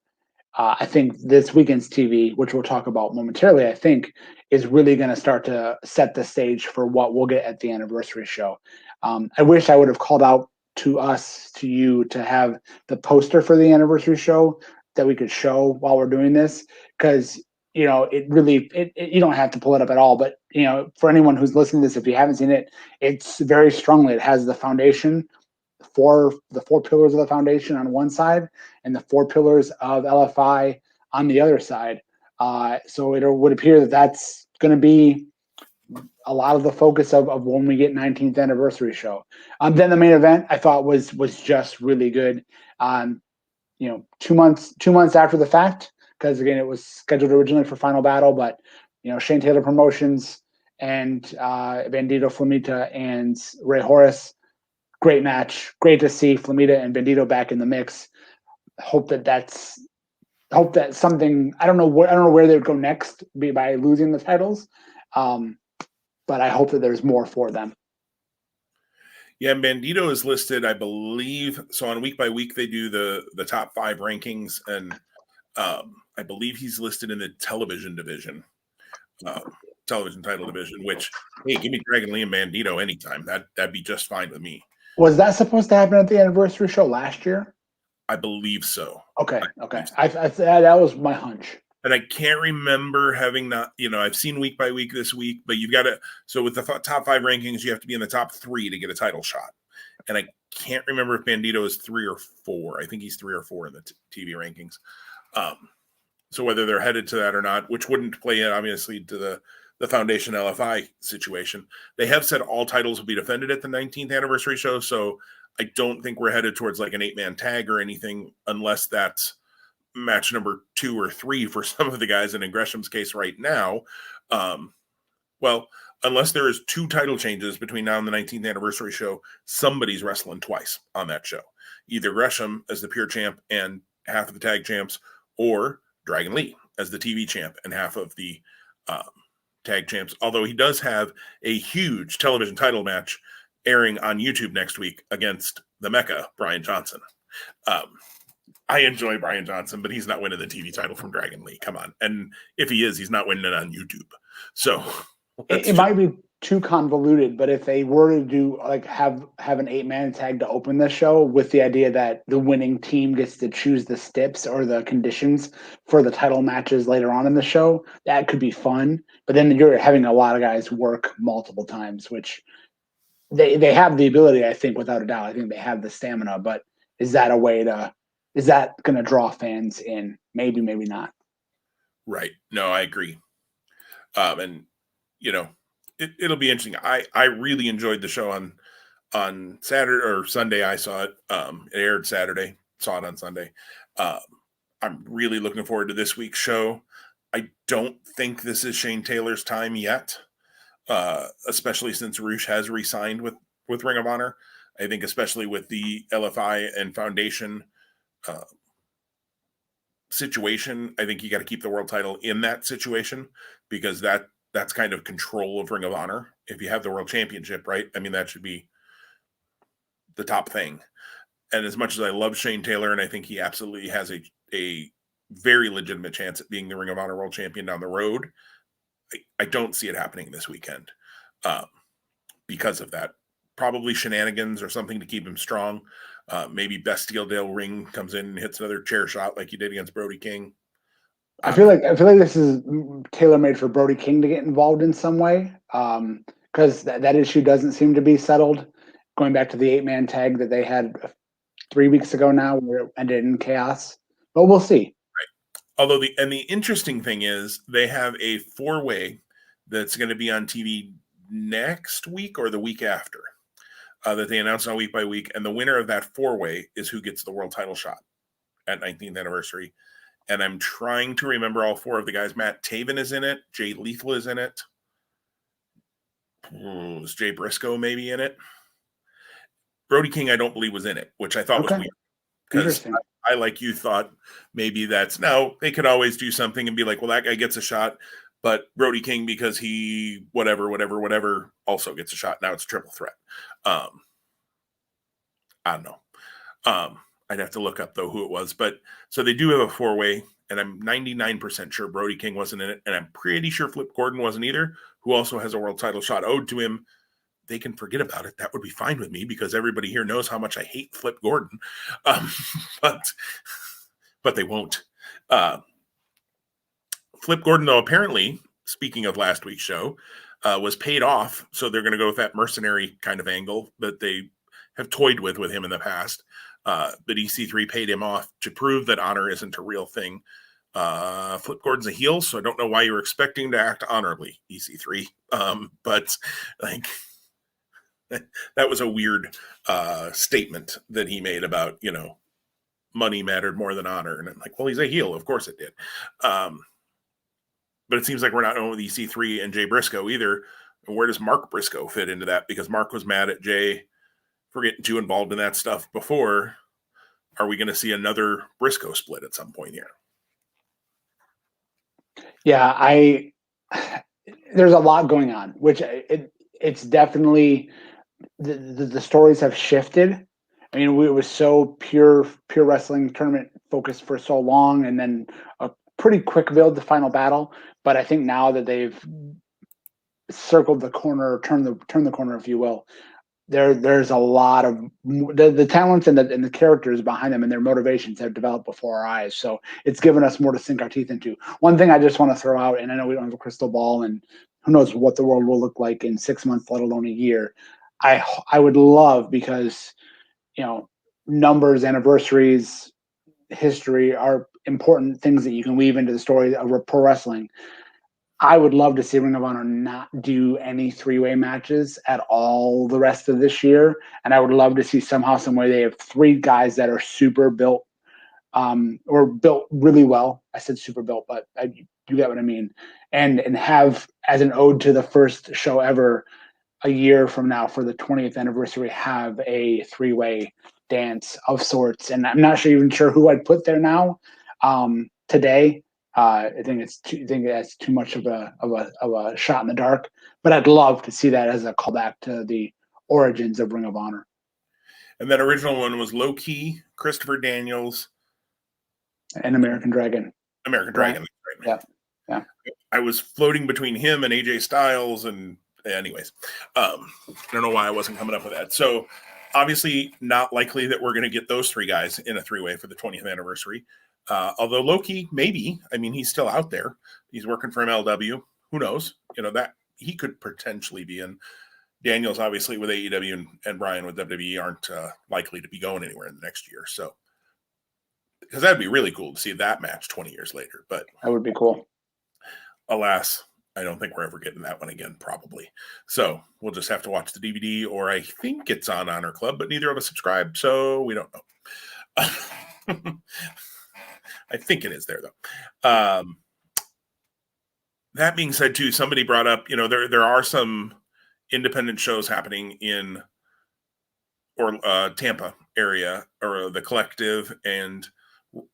I think this weekend's TV, which we'll talk about momentarily, I think is really going to start to set the stage for what we'll get at the anniversary show. I wish I would have called out to you to have the poster for the anniversary show that we could show while we're doing this, because it really you don't have to pull it up at all, but for anyone who's listening to this, if you haven't seen it, it's very strongly, it has the foundation for the 4 pillars of the foundation on one side and the 4 pillars of LFI on the other side. So it would appear that that's going to be a lot of the focus of when we get 19th anniversary show. Then the main event I thought was just really good. 2 months after the fact, because again, it was scheduled originally for Final Battle, but Shane Taylor Promotions and Bandito Flamita and Ray Horace, great match. Great to see Flamita and Bandito back in the mix. Hope that something, I don't know where they would go next by losing the titles, but I hope that there's more for them. Yeah, Bandito is listed, I believe. So on week by week, they do the top 5 rankings, and I believe he's listed in the television division, television title division. Which, hey, give me Dragon Lee and Bandito anytime. That'd be just fine with me. Was that supposed to happen at the anniversary show last year? I believe so. Okay. I that was my hunch. And I can't remember having not, I've seen week by week this week, but you've got to, so with the top 5 rankings, you have to be in the top 3 to get a title shot. And I can't remember if Bandito is 3 or 4. I think he's 3 or 4 in the TV rankings. So whether they're headed to that or not, which wouldn't play in, obviously, to the Foundation LFI situation. They have said all titles will be defended at the 19th anniversary show. So I don't think we're headed towards like an 8-man tag or anything, unless that's match number 2 or 3 for some of the guys in Gresham's case right now. Well, unless there is 2 title changes between now and the 19th anniversary show, somebody's wrestling twice on that show. Either Gresham as the pure champ and half of the tag champs, or Dragon Lee as the TV champ and half of the tag champs, although he does have a huge television title match airing on YouTube next week against the Mecca, Brian Johnson. I enjoy Brian Johnson, but he's not winning the TV title from Dragon Lee. Come on. And if he is, he's not winning it on YouTube. So it might be too convoluted, but if they were to do like have an 8-man tag to open the show with the idea that the winning team gets to choose the steps or the conditions for the title matches later on in the show, that could be fun. But then you're having a lot of guys work multiple times, which they have the ability, I think, without a doubt. I think they have the stamina, but is that going to draw fans in? Maybe, maybe not. Right. No, I agree. And you know, it'll be interesting. I really enjoyed the show on Saturday or Sunday. I saw it. It aired Saturday. Saw it on Sunday. I'm really looking forward to this week's show. I don't think this is Shane Taylor's time yet, especially since Roosh has re-signed with Ring of Honor. I think especially with the LFI and Foundation situation, I think you got to keep the world title in that situation because that's kind of control of Ring of Honor. If you have the world championship, right? I mean, that should be the top thing. And as much as I love Shane Taylor, and I think he absolutely has a very legitimate chance at being the Ring of Honor world champion down the road, I don't see it happening this weekend because of that. Probably shenanigans or something to keep him strong. Maybe Bestial Del Ring comes in and hits another chair shot like he did against Brody King. I feel like this is tailor-made for Brody King to get involved in some way, because that issue doesn't seem to be settled. Going back to the 8-man tag that they had 3 weeks ago now, where it ended in chaos, but we'll see. Right. Although the interesting thing is they have a 4-way that's going to be on TV next week or the week after that they announce on week by week, and the winner of that 4-way is who gets the world title shot at 19th anniversary. And I'm trying to remember all 4 of the guys. Matt Taven is in it. Jay Lethal is in it. Is Jay Briscoe maybe in it? Brody King, I don't believe, was in it, which I thought was weird. Because I, like you, thought maybe that's... Now, they could always do something and be like, well, that guy gets a shot, but Brody King, because he whatever, also gets a shot. Now it's a triple threat. I don't know. I'd have to look up, though, who it was. But so they do have a 4-way, and I'm 99% sure Brody King wasn't in it, and I'm pretty sure Flip Gordon wasn't either, who also has a world title shot owed to him. They can forget about it. That would be fine with me because everybody here knows how much I hate Flip Gordon. But they won't. Flip Gordon, though, apparently, speaking of last week's show, was paid off, so they're going to go with that mercenary kind of angle that they have toyed with him in the past. But EC3 paid him off to prove that honor isn't a real thing. Flip Gordon's a heel, so I don't know why you were expecting to act honorably, EC3. But like that was a weird statement that he made about, money mattered more than honor. And I'm like, well, he's a heel. Of course it did. But it seems like we're not known with EC3 and Jay Briscoe either. Where does Mark Briscoe fit into that? Because Mark was mad at Jay for getting too involved in that stuff before. Are we going to see another Briscoe split at some point here? Yeah, there's a lot going on, which it's definitely the stories have shifted. I mean, it was so pure wrestling tournament focused for so long, and then a pretty quick build to Final Battle. But I think now that they've circled the corner, turned the corner, if you will, there's a lot of the talents and the characters behind them and their motivations have developed before our eyes. So it's given us more to sink our teeth into. One thing I just want to throw out, and I know we don't have a crystal ball, and who knows what the world will look like in 6 months, let alone a year. I would love, because numbers, anniversaries, history are important things that you can weave into the story of pro wrestling. I would love to see Ring of Honor not do any 3-way matches at all the rest of this year. And I would love to see somehow, some way they have 3 guys that are super built or built really well. I said super built, but you get what I mean. And have, as an ode to the first show ever, a year from now for the 20th anniversary, have a 3-way dance of sorts. And I'm not even sure who I'd put there now today. I think that's too much of a shot in the dark. But I'd love to see that as a callback to the origins of Ring of Honor. And that original one was Low Key, Christopher Daniels, and American Dragon. American Dragon. Right. Yeah. I was floating between him and AJ Styles, and anyways, I don't know why I wasn't coming up with that. So obviously not likely that we're going to get those three guys in a three-way for the 20th anniversary. Although Loki, maybe. I mean, he's still out there. He's working for MLW. Who knows? That he could potentially be in. Daniels, obviously, with AEW and Bryan with WWE aren't likely to be going anywhere in the next year. So, because that'd be really cool to see that match 20 years later. But that would be cool. Alas, I don't think we're ever getting that one again, probably. So we'll just have to watch the DVD, or I think it's on Honor Club, but neither of us subscribe, so we don't know. I think it is there, though. That being said, too, somebody brought up, there are some independent shows happening in Tampa area, or the Collective, and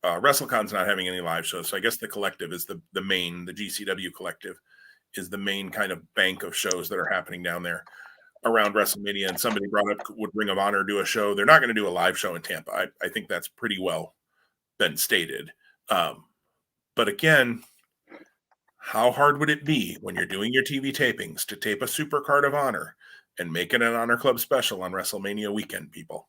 WrestleCon's not having any live shows. So I guess the Collective is the main, the GCW Collective is the main kind of bank of shows that are happening down there around WrestleMania. And somebody brought up, would Ring of Honor do a show? They're not going to do a live show in Tampa. I think that's pretty well been stated. But again, how hard would it be when you're doing your TV tapings to tape a Super Card of Honor and make it an Honor Club special on WrestleMania weekend, people?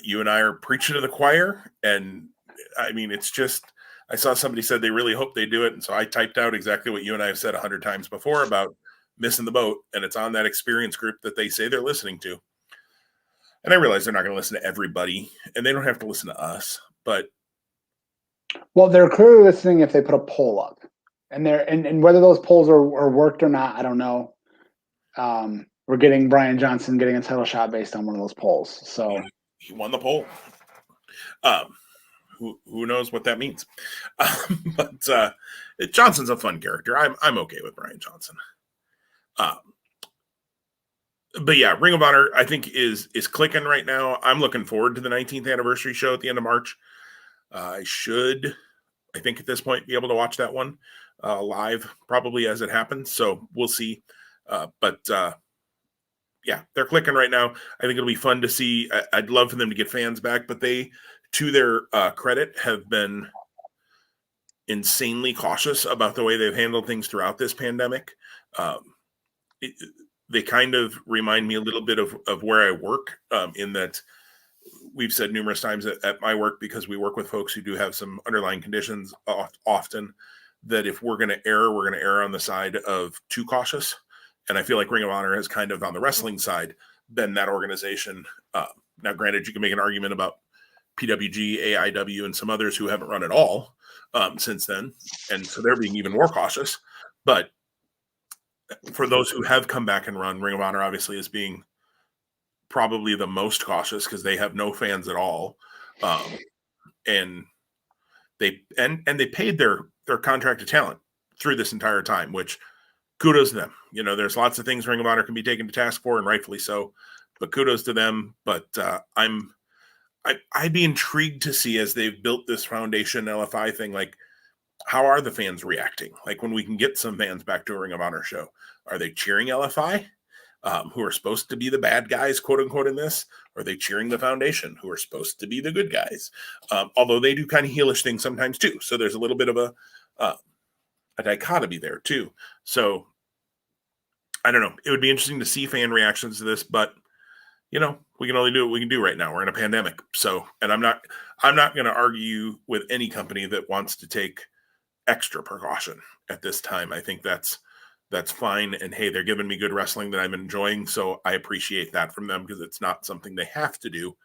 You and I are preaching to the choir, and I mean, it's just, I saw somebody said they really hope they do it, and so I typed out exactly what you and I have said 100 times before about missing the boat, and it's on that experience group that they say they're listening to. And I realize they're not going to listen to everybody, and they don't have to listen to us, but well, they're clearly listening if they put a poll up, and whether those polls are worked or not, I don't know. We're getting Brian Johnson getting a title shot based on one of those polls, so. He won the poll. Who knows what that means? But Johnson's a fun character. I'm okay with Brian Johnson. But yeah, Ring of Honor, I think is clicking right now. I'm looking forward to the 19th anniversary show at the end of March. I think at this point, be able to watch that one live, probably as it happens. So we'll see. Yeah, they're clicking right now. I think it'll be fun to see. I'd love for them to get fans back, but they, to their credit, have been insanely cautious about the way they've handled things throughout this pandemic. They kind of remind me a little bit of where I work, in that we've said numerous times at my work, because we work with folks who do have some underlying conditions often, that if we're going to err on the side of too cautious. And I feel like Ring of Honor has kind of, on the wrestling side, been that organization. Now, granted, you can make an argument about PWG, AIW, and some others who haven't run at all since then. And so they're being even more cautious. But for those who have come back and run, Ring of Honor obviously is being probably the most cautious, because they have no fans at all. And they paid their contracted talent through this entire time, which kudos to them. There's lots of things Ring of Honor can be taken to task for, and rightfully so, but kudos to them. But I'd be intrigued to see, as they've built this foundation LFI thing, like, how are the fans reacting? Like, when we can get some fans back to a Ring of Honor show, are they cheering LFI, who are supposed to be the bad guys, quote unquote, in this? Or are they cheering the foundation, who are supposed to be the good guys? Although they do kind of heelish things sometimes too. So there's a little bit of a dichotomy there too. So I don't know. It would be interesting to see fan reactions to this, but we can only do what we can do right now. We're in a pandemic. So, and I'm not going to argue with any company that wants to take extra precaution at this time. I think that's fine. And hey, they're giving me good wrestling that I'm enjoying. So I appreciate that from them, because it's not something they have to do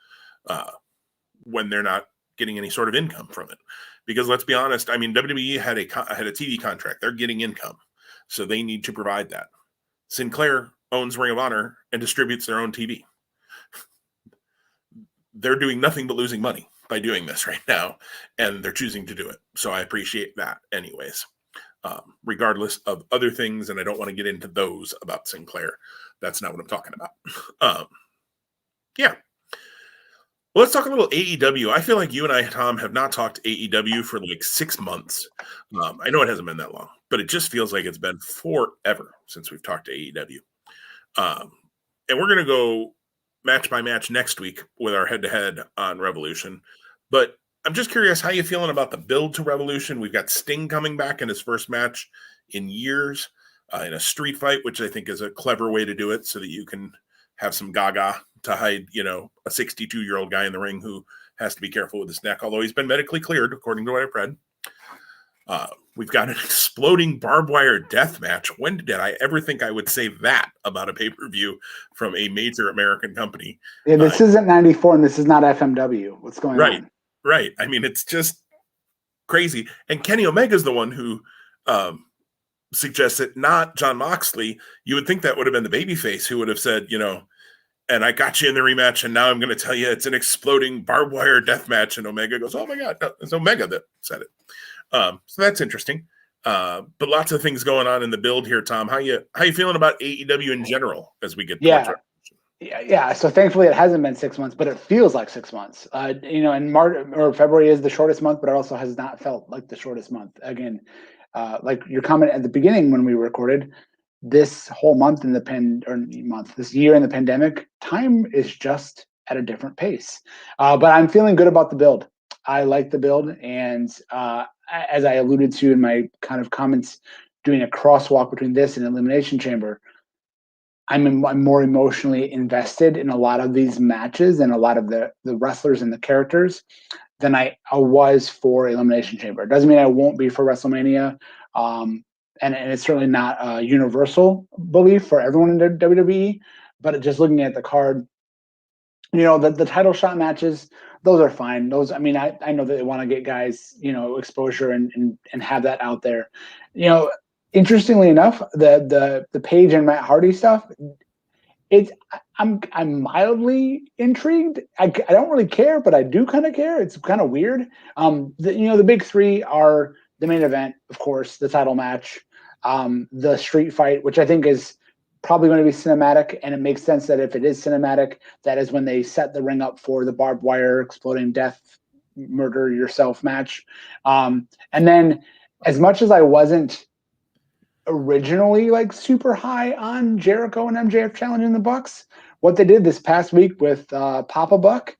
when they're not getting any sort of income from it. Because let's be honest, I mean, WWE had a TV contract. They're getting income, so they need to provide that. Sinclair owns Ring of Honor and distributes their own TV. They're doing nothing but losing money by doing this right now, and they're choosing to do it. So I appreciate that anyways, regardless of other things. And I don't want to get into those about Sinclair. That's not what I'm talking about. Yeah. Well, let's talk a little AEW. I feel like you and I, Tom, have not talked AEW for like 6 months. I know it hasn't been that long, but it just feels like it's been forever since we've talked to AEW. Um, and we're going to go match by match next week with our head-to-head on Revolution. But I'm just curious, how you feeling about the build to Revolution? We've got Sting coming back in his first match in years in a street fight, which I think is a clever way to do it so that you can have some gaga to hide, a 62-year-old guy in the ring who has to be careful with his neck, although he's been medically cleared, according to what I've read. We've got an exploding barbed wire death match. When did I ever think I would say that about a pay-per-view from a major American company? Yeah, this isn't 94 and this is not FMW. What's going on? Right. I mean, it's just crazy. And Kenny Omega's the one who suggested, not John Moxley. You would think that would have been the babyface who would have said, and I got you in the rematch, and now I'm going to tell you it's an exploding barbed wire death match. And Omega goes, oh my God, no, it's Omega that said it. So that's interesting. But lots of things going on in the build here, Tom. How you feeling about AEW in general as we get towards Yeah. So thankfully it hasn't been 6 months, but it feels like 6 months. And March or February is the shortest month, but it also has not felt like the shortest month. Again, like your comment at the beginning when we recorded, this whole month in the this year in the pandemic, time is just at a different pace. But I'm feeling good about the build. I like the build, and as I alluded to in my kind of comments, doing a crosswalk between this and Elimination Chamber, I'm more emotionally invested in a lot of these matches and a lot of the wrestlers and the characters than I was for Elimination Chamber. It doesn't mean I won't be for WrestleMania. And it's certainly not a universal belief for everyone in the WWE, but just looking at the card, the title shot matches, those are fine. Those, I mean, I know that they want to get guys, exposure and have that out there. Interestingly enough, the Paige and Matt Hardy stuff, I'm mildly intrigued. I don't really care, but I do kind of care. It's kind of weird. The big three are the main event, of course, the title match, the street fight, which I think is probably going to be cinematic, and it makes sense that if it is cinematic, that is when they set the ring up for the barbed wire exploding death murder yourself match. And then, as much as I wasn't originally like super high on Jericho and MJF challenging the Bucks, what they did this past week with Papa Buck,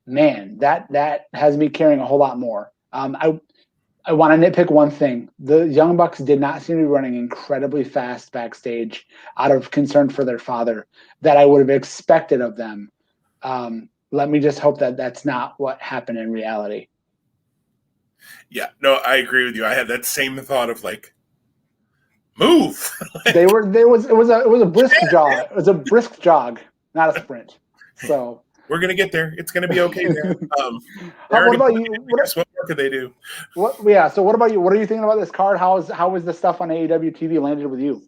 man, that has me caring a whole lot more. I want to nitpick one thing. The Young Bucks did not seem to be running incredibly fast backstage out of concern for their father that I would have expected of them. Let me just hope that that's not what happened in reality. Yeah, no, I agree with you. I had that same thought of like, move. It was a brisk jog. It was a brisk jog, not a sprint. So we're gonna get there. It's gonna be okay, man. What about you? What more could they do? So what about you? What are you thinking about this card? How is the stuff on AEW TV landed with you?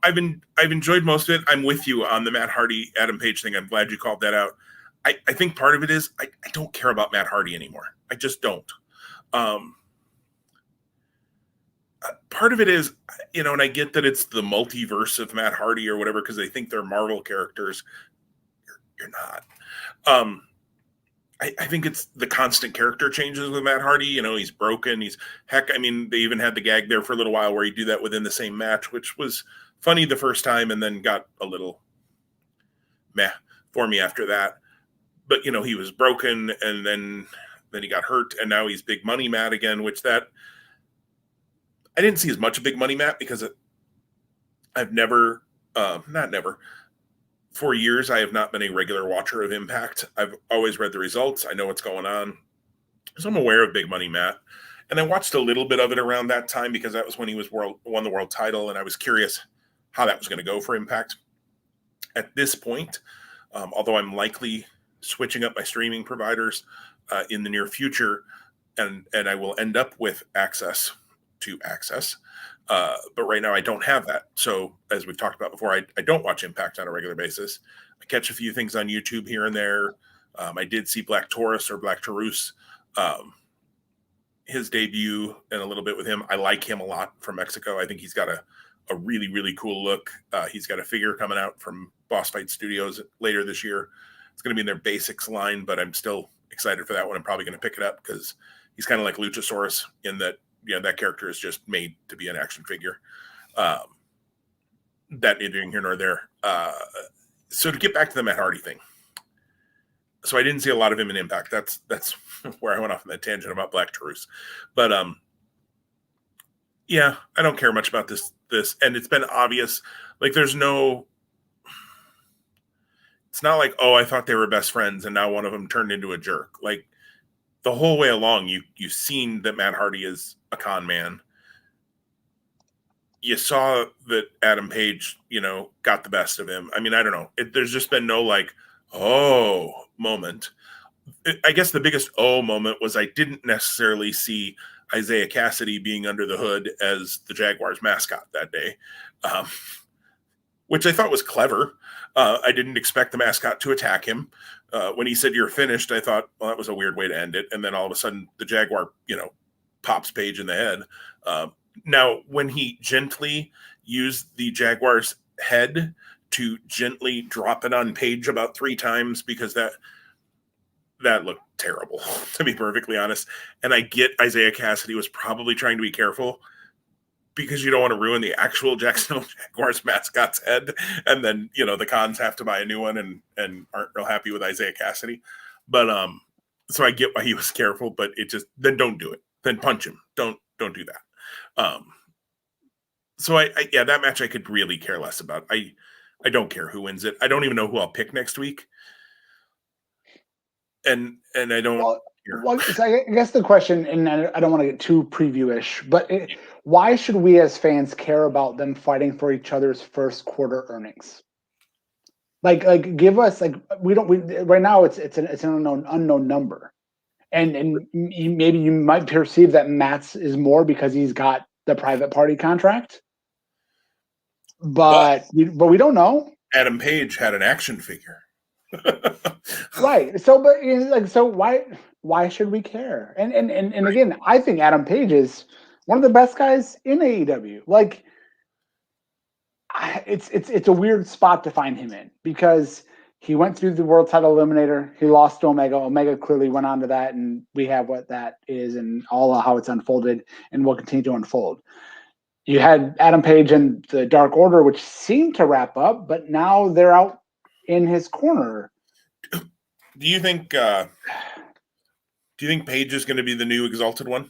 I've enjoyed most of it. I'm with you on the Matt Hardy, Adam Page thing. I'm glad you called that out. I think part of it is I don't care about Matt Hardy anymore. I just don't. Part of it is, and I get that it's the multiverse of Matt Hardy or whatever, because they think they're Marvel characters. You're not. I think it's the constant character changes with Matt Hardy. He's broken. They even had the gag there for a little while where he'd do that within the same match, which was funny the first time and then got a little meh for me after that. But, he was broken and then he got hurt and now he's Big Money Matt again, which that I didn't see as much of Big Money Matt because I've never, not never, for years, I have not been a regular watcher of Impact. I've always read the results. I know what's going on. So I'm aware of Big Money Matt. And I watched a little bit of it around that time because that was when he won the world title. And I was curious how that was going to go for Impact. At this point, although I'm likely switching up my streaming providers in the near future, and I will end up with access to Access. But right now I don't have that. So as we've talked about before, I don't watch Impact on a regular basis. I catch a few things on YouTube here and there. I did see Black Taurus or Black Taurus, his debut and a little bit with him. I like him a lot from Mexico. I think he's got a really, really cool look. He's got a figure coming out from Boss Fight Studios later this year. It's going to be in their basics line, but I'm still excited for that one. I'm probably going to pick it up because he's kind of like Luchasaurus in that, that character is just made to be an action figure. That neither here nor there. So to get back to the Matt Hardy thing. So I didn't see a lot of him in Impact. That's where I went off on that tangent about Black Taurus. But yeah, I don't care much about this, and it's been obvious. Like, it's not like, oh, I thought they were best friends and now one of them turned into a jerk. Like, the whole way along, you've seen that Matt Hardy is a con man. You saw that Adam Page, got the best of him. I mean, I don't know. There's just been no like, oh moment. I guess the biggest oh moment was I didn't necessarily see Isaiah Cassidy being under the hood as the Jaguars mascot that day, which I thought was clever. I didn't expect the mascot to attack him. When he said you're finished, I thought, well, that was a weird way to end it. And then all of a sudden the Jaguar, pops Page in the head. Now, when he gently used the Jaguar's head to gently drop it on Page about 3 times, because that looked terrible, to be perfectly honest. And I get Isaiah Cassidy was probably trying to be careful because you don't want to ruin the actual Jacksonville Jaguars mascot's head. And then, the Cons have to buy a new one and aren't real happy with Isaiah Cassidy. But so I get why he was careful, but then don't do it. Then punch him. Don't do that. So yeah, that match I could really care less about. I don't care who wins it. I don't even know who I'll pick next week. And I don't care. Well, so I guess the question, and I don't want to get too preview-ish, but why should we as fans care about them fighting for each other's first quarter earnings? Like give us, like, right now it's an unknown number. And maybe you might perceive that Matt's is more because he's got the private party contract, but we don't know. Adam Page had an action figure, right? So, why should we care? And again, I think Adam Page is one of the best guys in AEW. Like, it's a weird spot to find him in because he went through the world title eliminator. He lost to Omega. Omega clearly went on to that, and we have what that is and all of how it's unfolded and will continue to unfold. You had Adam Page and the Dark Order, which seemed to wrap up, but now they're out in his corner. Do you think Page is going to be the new Exalted One?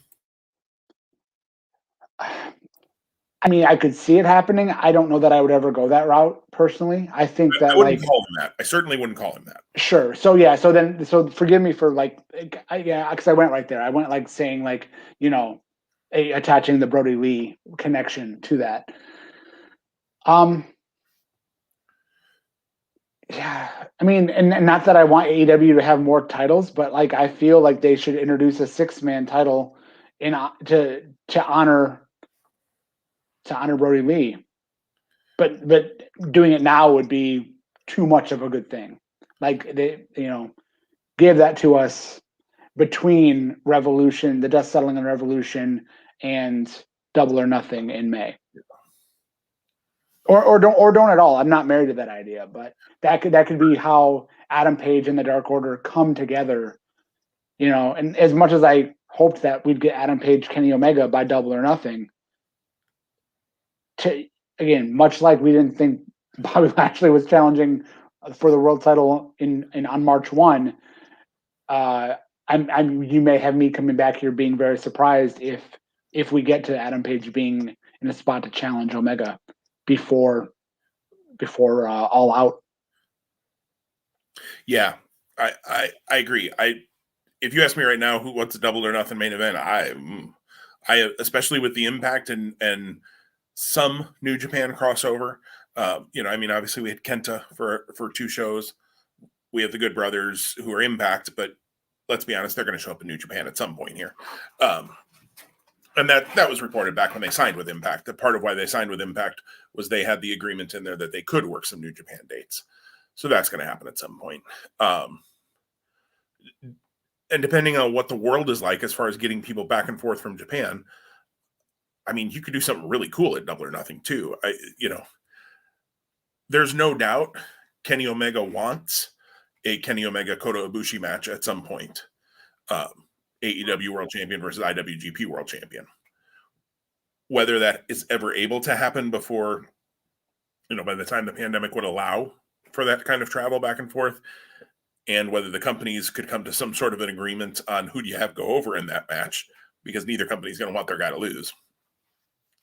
I mean, I could see it happening. I don't know that I would ever go that route personally. I think that I wouldn't call him that. I certainly wouldn't call him that. Sure. So yeah. So forgive me for because I went right there. I went like saying like attaching the Brody Lee connection to that. Yeah. I mean, and not that I want AEW to have more titles, but like I feel like they should introduce a 6-man title to honor Brody Lee, but doing it now would be too much of a good thing. Like they, give that to us between Revolution, the dust settling on Revolution, and Double or Nothing in May, or don't at all. I'm not married to that idea, but that could be how Adam Page and the Dark Order come together. And as much as I hoped that we'd get Adam Page, Kenny Omega by Double or Nothing. Again, much like we didn't think Bobby Lashley was challenging for the world title on March 1, you may have me coming back here being very surprised if we get to Adam Page being in a spot to challenge Omega before All Out. Yeah, I agree. If you ask me right now what's a Double or Nothing main event, I especially with the Impact and some New Japan crossover. Obviously we had Kenta for 2 shows. We have the Good Brothers who are Impact, but let's be honest, they're going to show up in New Japan at some point here. And that was reported back when they signed with Impact. That part of why they signed with Impact was they had the agreement in there that they could work some New Japan dates. So that's going to happen at some point. And depending on what the world is like as far as getting people back and forth from Japan, I mean, you could do something really cool at Double or Nothing too. There's no doubt Kenny Omega wants a Kenny Omega Kota Ibushi match at some point. AEW World Champion versus IWGP World Champion. Whether that is ever able to happen before, by the time the pandemic would allow for that kind of travel back and forth, and whether the companies could come to some sort of an agreement on who do you have go over in that match, because neither company is going to want their guy to lose.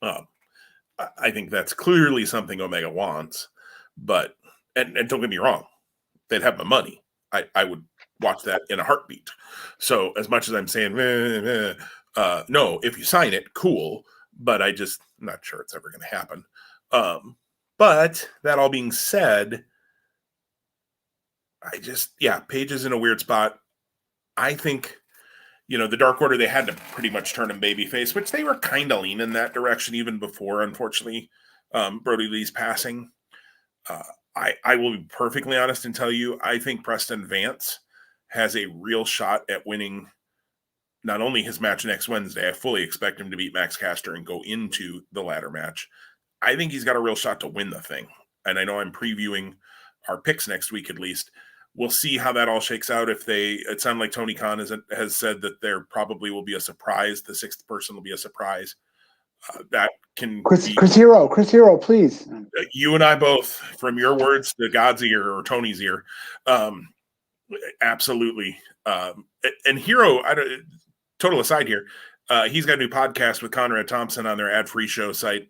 I think that's clearly something Omega wants, but, and don't get me wrong, they'd have the money. I would watch that in a heartbeat. So as much as I'm saying, no, if you sign it, cool, but I'm not sure it's ever going to happen. But that all being said, Page is in a weird spot. I think, the Dark Order, they had to pretty much turn him babyface, which they were kind of leaning that direction even before, unfortunately, Brody Lee's passing. I will be perfectly honest and tell you, I think Preston Vance has a real shot at winning not only his match next Wednesday. I fully expect him to beat Max Caster and go into the ladder match. I think he's got a real shot to win the thing. And I know I'm previewing our picks next week at least. We'll see how that all shakes out. It sounded like Tony Khan has said that there probably will be a surprise. The sixth person will be a surprise. That can Chris Hero, please. You and I both, from your words to God's ear or Tony's ear, absolutely. And Hero, total aside here, he's got a new podcast with Conrad Thompson on their ad-free show site.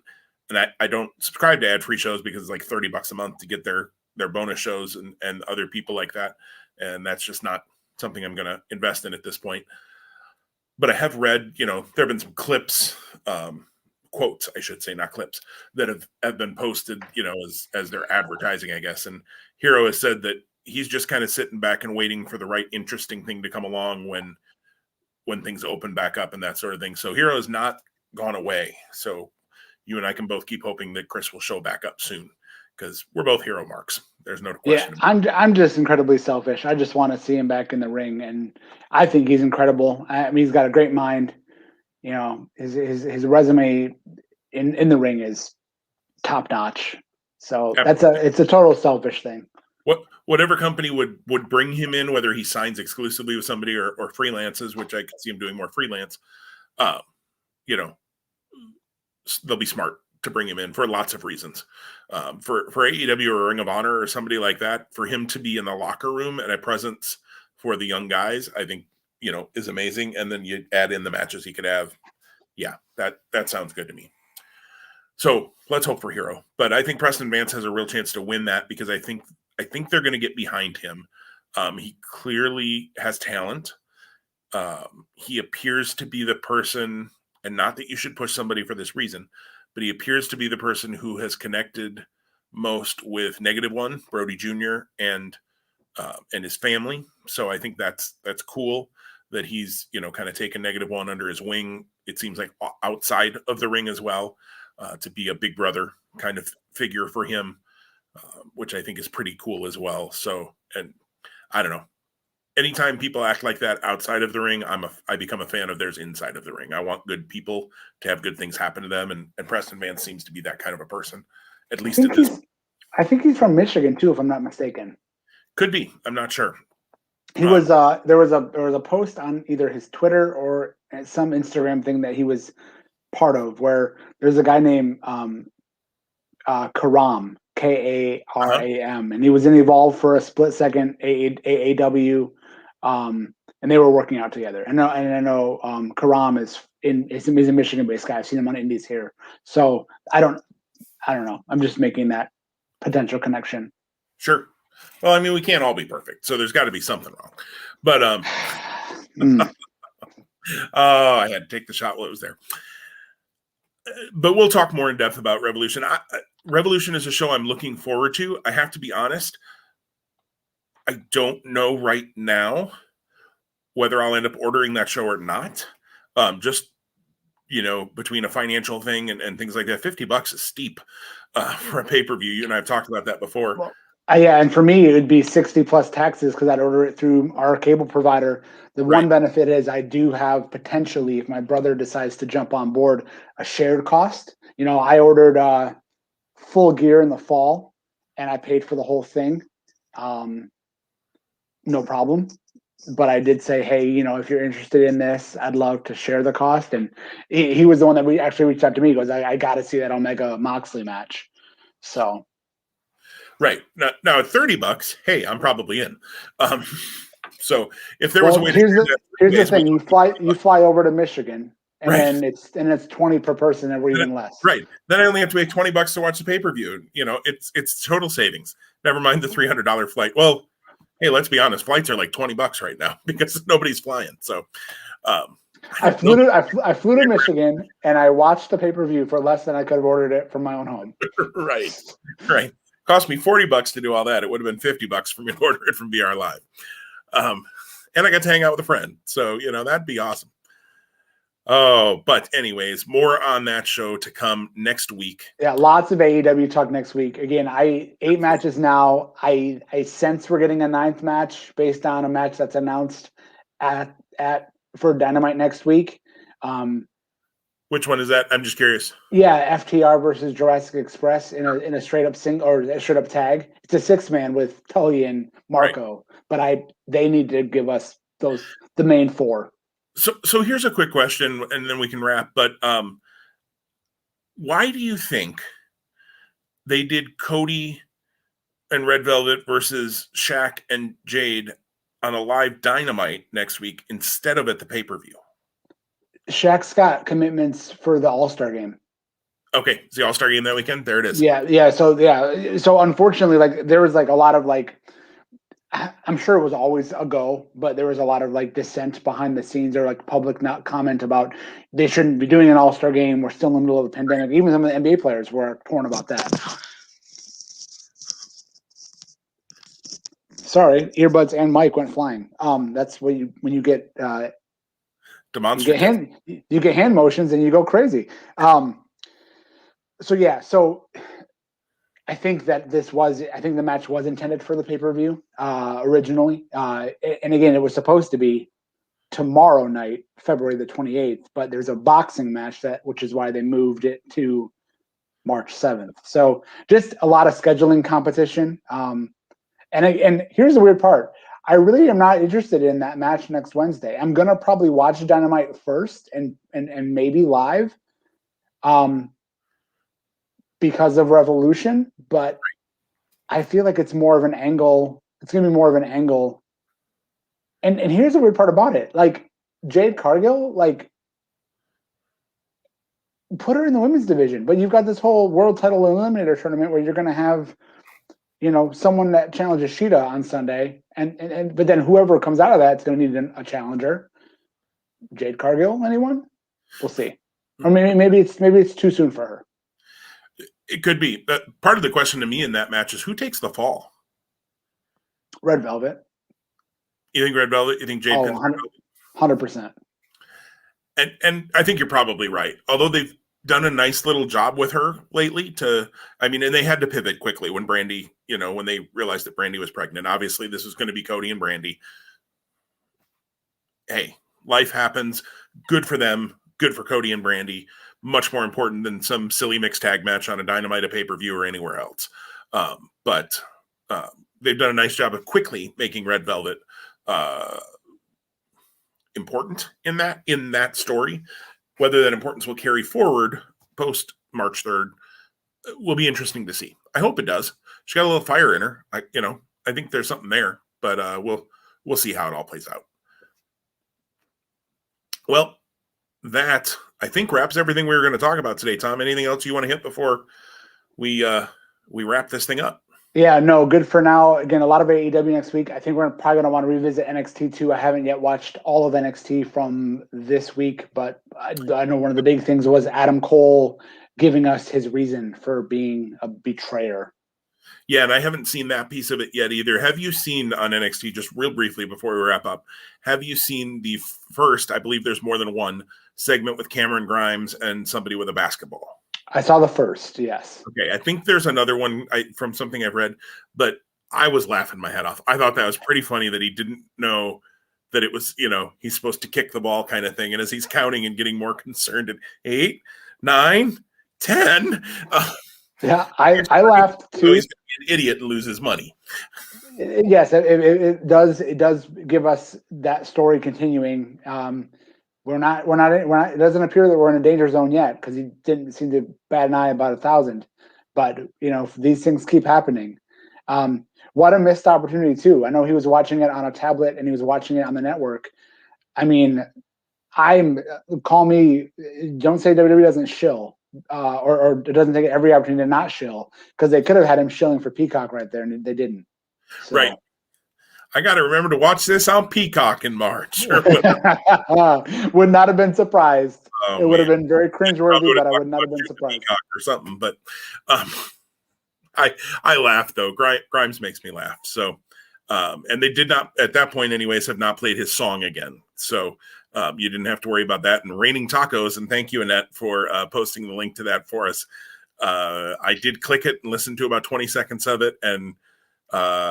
And I don't subscribe to ad-free shows because it's like $30 a month to get their bonus shows and other people like that. And that's just not something I'm going to invest in at this point. But I have read, there have been some clips, quotes, I should say, not clips, that have been posted, as their advertising, I guess. And Hero has said that he's just kind of sitting back and waiting for the right interesting thing to come along when things open back up and that sort of thing. So Hero has not gone away. So you and I can both keep hoping that Chris will show back up soon, because we're both Hero marks. There's no question. Yeah, I'm just incredibly selfish. I just want to see him back in the ring, and I think he's incredible. I mean, he's got a great mind. His resume in the ring is top notch. So it's a total selfish thing. Whatever company would bring him in, whether he signs exclusively with somebody or freelances, which I can see him doing more freelance, they'll be smart to bring him in for lots of reasons. For AEW or Ring of Honor or somebody like that, for him to be in the locker room and a presence for the young guys, I think, is amazing. And then you add in the matches he could have. Yeah, that sounds good to me. So let's hope for Hero. But I think Preston Vance has a real chance to win that, because I think they're going to get behind him. He clearly has talent. He appears to be the person, and not that you should push somebody for this reason, but he appears to be the person who has connected most with -1, Brody Jr., and his family. So I think that's cool that he's, kind of taken -1 under his wing. It seems like outside of the ring as well, to be a big brother kind of figure for him, which I think is pretty cool as well. So, and I don't know, anytime people act like that outside of the ring, I become a fan of theirs inside of the ring. I want good people to have good things happen to them, and Preston Vance seems to be that kind of a person, at least at this. I think he's from Michigan too, if I'm not mistaken. Could be. I'm not sure. He was. There was a post on either his Twitter or some Instagram thing that he was part of, where there's a guy named Karam, Karam, and he was in Evolve for a split second, AAW, and they were working out together. And I know Karam he's a Michigan-based guy. I've seen him on Indies here. So I don't know. I'm just making that potential connection. Sure. Well, I mean, we can't all be perfect, so there's got to be something wrong. But I had to take the shot while it was there. But we'll talk more in depth about Revolution. Revolution is a show I'm looking forward to. I have to be honest, I don't know right now whether I'll end up ordering that show or not. Just, between a financial thing and things like that, $50 is steep for a pay-per-view. You and I have talked about that before. Well, yeah, and for me, it would be 60 plus taxes because I'd order it through our cable provider. The one benefit is I do have potentially, if my brother decides to jump on board, a shared cost. I ordered full gear in the fall, and I paid for the whole thing. no problem. But I did say, hey, if you're interested in this, I'd love to share the cost. And he was the one that we actually reached out to me. He goes, I got to see that Omega Moxley match. So. Right. Now at $30, hey, I'm probably in. So if there was a way here's the thing, you fly over to Michigan, and right. then it's 20 per person, or even less. Right. Then I only have to pay $20 to watch the pay-per-view. It's total savings. Never mind the $300 flight. Well, hey, let's be honest, flights are like $20 right now because nobody's flying. So I flew to Michigan, and I watched the pay-per-view for less than I could have ordered it from my own home. Right. Cost me $40 to do all that. It would have been $50 for me to order it from BR Live. And I got to hang out with a friend. So, that'd be awesome. Oh, but anyways, more on that show to come next week. Yeah, lots of AEW talk next week. Again, 8 matches now. I sense we're getting a 9th match based on a match that's announced for Dynamite next week. Which one is that? I'm just curious. Yeah, FTR versus Jurassic Express in a straight up a straight up tag. It's a 6-man with Tully and Marco, right. But they need to give us the main 4. So here's a quick question, and then we can wrap. But why do you think they did Cody and Red Velvet versus Shaq and Jade on a live Dynamite next week instead of at the pay-per-view? Shaq's got commitments for the All-Star game. Okay, it's the All-Star game that weekend. There it is. Yeah. So unfortunately, there was a lot of I'm sure it was always a go, but there was a lot of dissent behind the scenes or public not comment about they shouldn't be doing an All-Star game. We're still in the middle of the pandemic. Even some of the NBA players were torn about that. Sorry, earbuds and mic went flying. That's when you get demonstrative. You get hand motions and you go crazy. So I think the match was intended for the pay-per-view originally. And again, it was supposed to be tomorrow night, February the 28th, but there's a boxing match which is why they moved it to March 7th. So just a lot of scheduling competition. And here's the weird part. I really am not interested in that match next Wednesday. I'm going to probably watch Dynamite first and maybe live. Because of Revolution, but I feel like it's more of an angle. It's going to be more of an angle. And here's the weird part about it. Jade Cargill, put her in the women's division, but you've got this whole world title eliminator tournament where you're going to have, someone that challenges Sheeta on Sunday. But then whoever comes out of that is going to need a challenger. Jade Cargill, anyone? We'll see. Or maybe it's too soon for her. It could be. But part of the question to me in that match is who takes the fall? Red Velvet. You think Red Velvet? You think Jade? 100%. And I think you're probably right. Although they've done a nice little job with her lately and they had to pivot quickly when Brandy, when they realized that Brandy was pregnant. Obviously, this is going to be Cody and Brandy. Hey, life happens. Good for them. Good for Cody and Brandy. Much more important than some silly mixed tag match on a Dynamite, a pay-per-view, or anywhere else. But they've done a nice job of quickly making Red Velvet important in that story. Whether that importance will carry forward post March 3rd will be interesting to see. I hope it does. She's got a little fire in her. I think there's something there, but we'll see how it all plays out. Well, that I think wraps everything we were going to talk about today. Tom, anything else you want to hit before we wrap this thing up? Yeah, no, good for now. Again, a lot of AEW next week. I think we're probably going to want to revisit NXT too. I haven't yet watched all of NXT from this week, but I know one of the big things was Adam Cole giving us his reason for being a betrayer. Yeah, and I haven't seen that piece of it yet either. Have you seen on NXT, just real briefly before we wrap up, have you seen the first, I believe there's more than one, segment with Cameron Grimes and somebody with a basketball? I saw the first, yes. Okay, I think there's another one from something I've read, but I was laughing my head off. I thought that was pretty funny that he didn't know that it was, he's supposed to kick the ball kind of thing. And as he's counting and getting more concerned at 8, 9, 10. Yeah, I laughed too. He's an idiot and loses money. Yes, it does. It does give us that story continuing. We're not. It doesn't appear that we're in a danger zone yet because he didn't seem to bat an eye about 1,000. But if these things keep happening, what a missed opportunity too. I know he was watching it on a tablet and he was watching it on the network. I mean, call me. Don't say WWE doesn't shill, or it doesn't take every opportunity to not shill because they could have had him shilling for Peacock right there and they didn't. So. Right. I got to remember to watch this on Peacock in March. Would not have been surprised. Oh, it would have been very cringeworthy, but I would not have been surprised. Peacock or something. But I laugh though. Grimes makes me laugh. So, and they did not at that point, anyways, have not played his song again. So you didn't have to worry about that. And Raining Tacos, and thank you, Annette, for posting the link to that for us. I did click it and listen to about 20 seconds of it and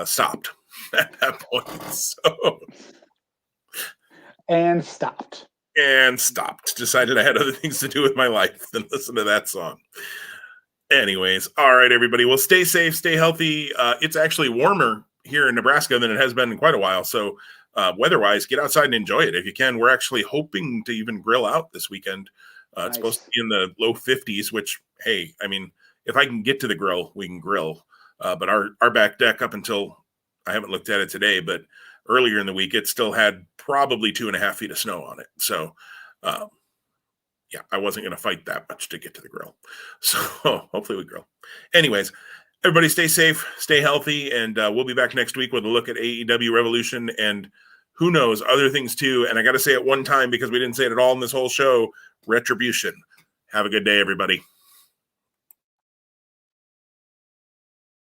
stopped at that point. So and stopped. Decided I had other things to do with my life than listen to that song. Anyways, all right, everybody. Well, stay safe, stay healthy. It's actually warmer here in Nebraska than it has been in quite a while. So weather-wise, get outside and enjoy it if you can. We're actually hoping to even grill out this weekend. Nice. It's supposed to be in the low 50s, which, hey, I mean, if I can get to the grill, we can grill. But our back deck up until I haven't looked at it today, but earlier in the week, it still had probably 2.5 feet of snow on it. So, yeah, I wasn't going to fight that much to get to the grill. So hopefully we grill. Anyways, everybody stay safe, stay healthy, and we'll be back next week with a look at AEW Revolution and who knows, other things too. And I got to say it one time because we didn't say it at all in this whole show, Retribution. Have a good day, everybody.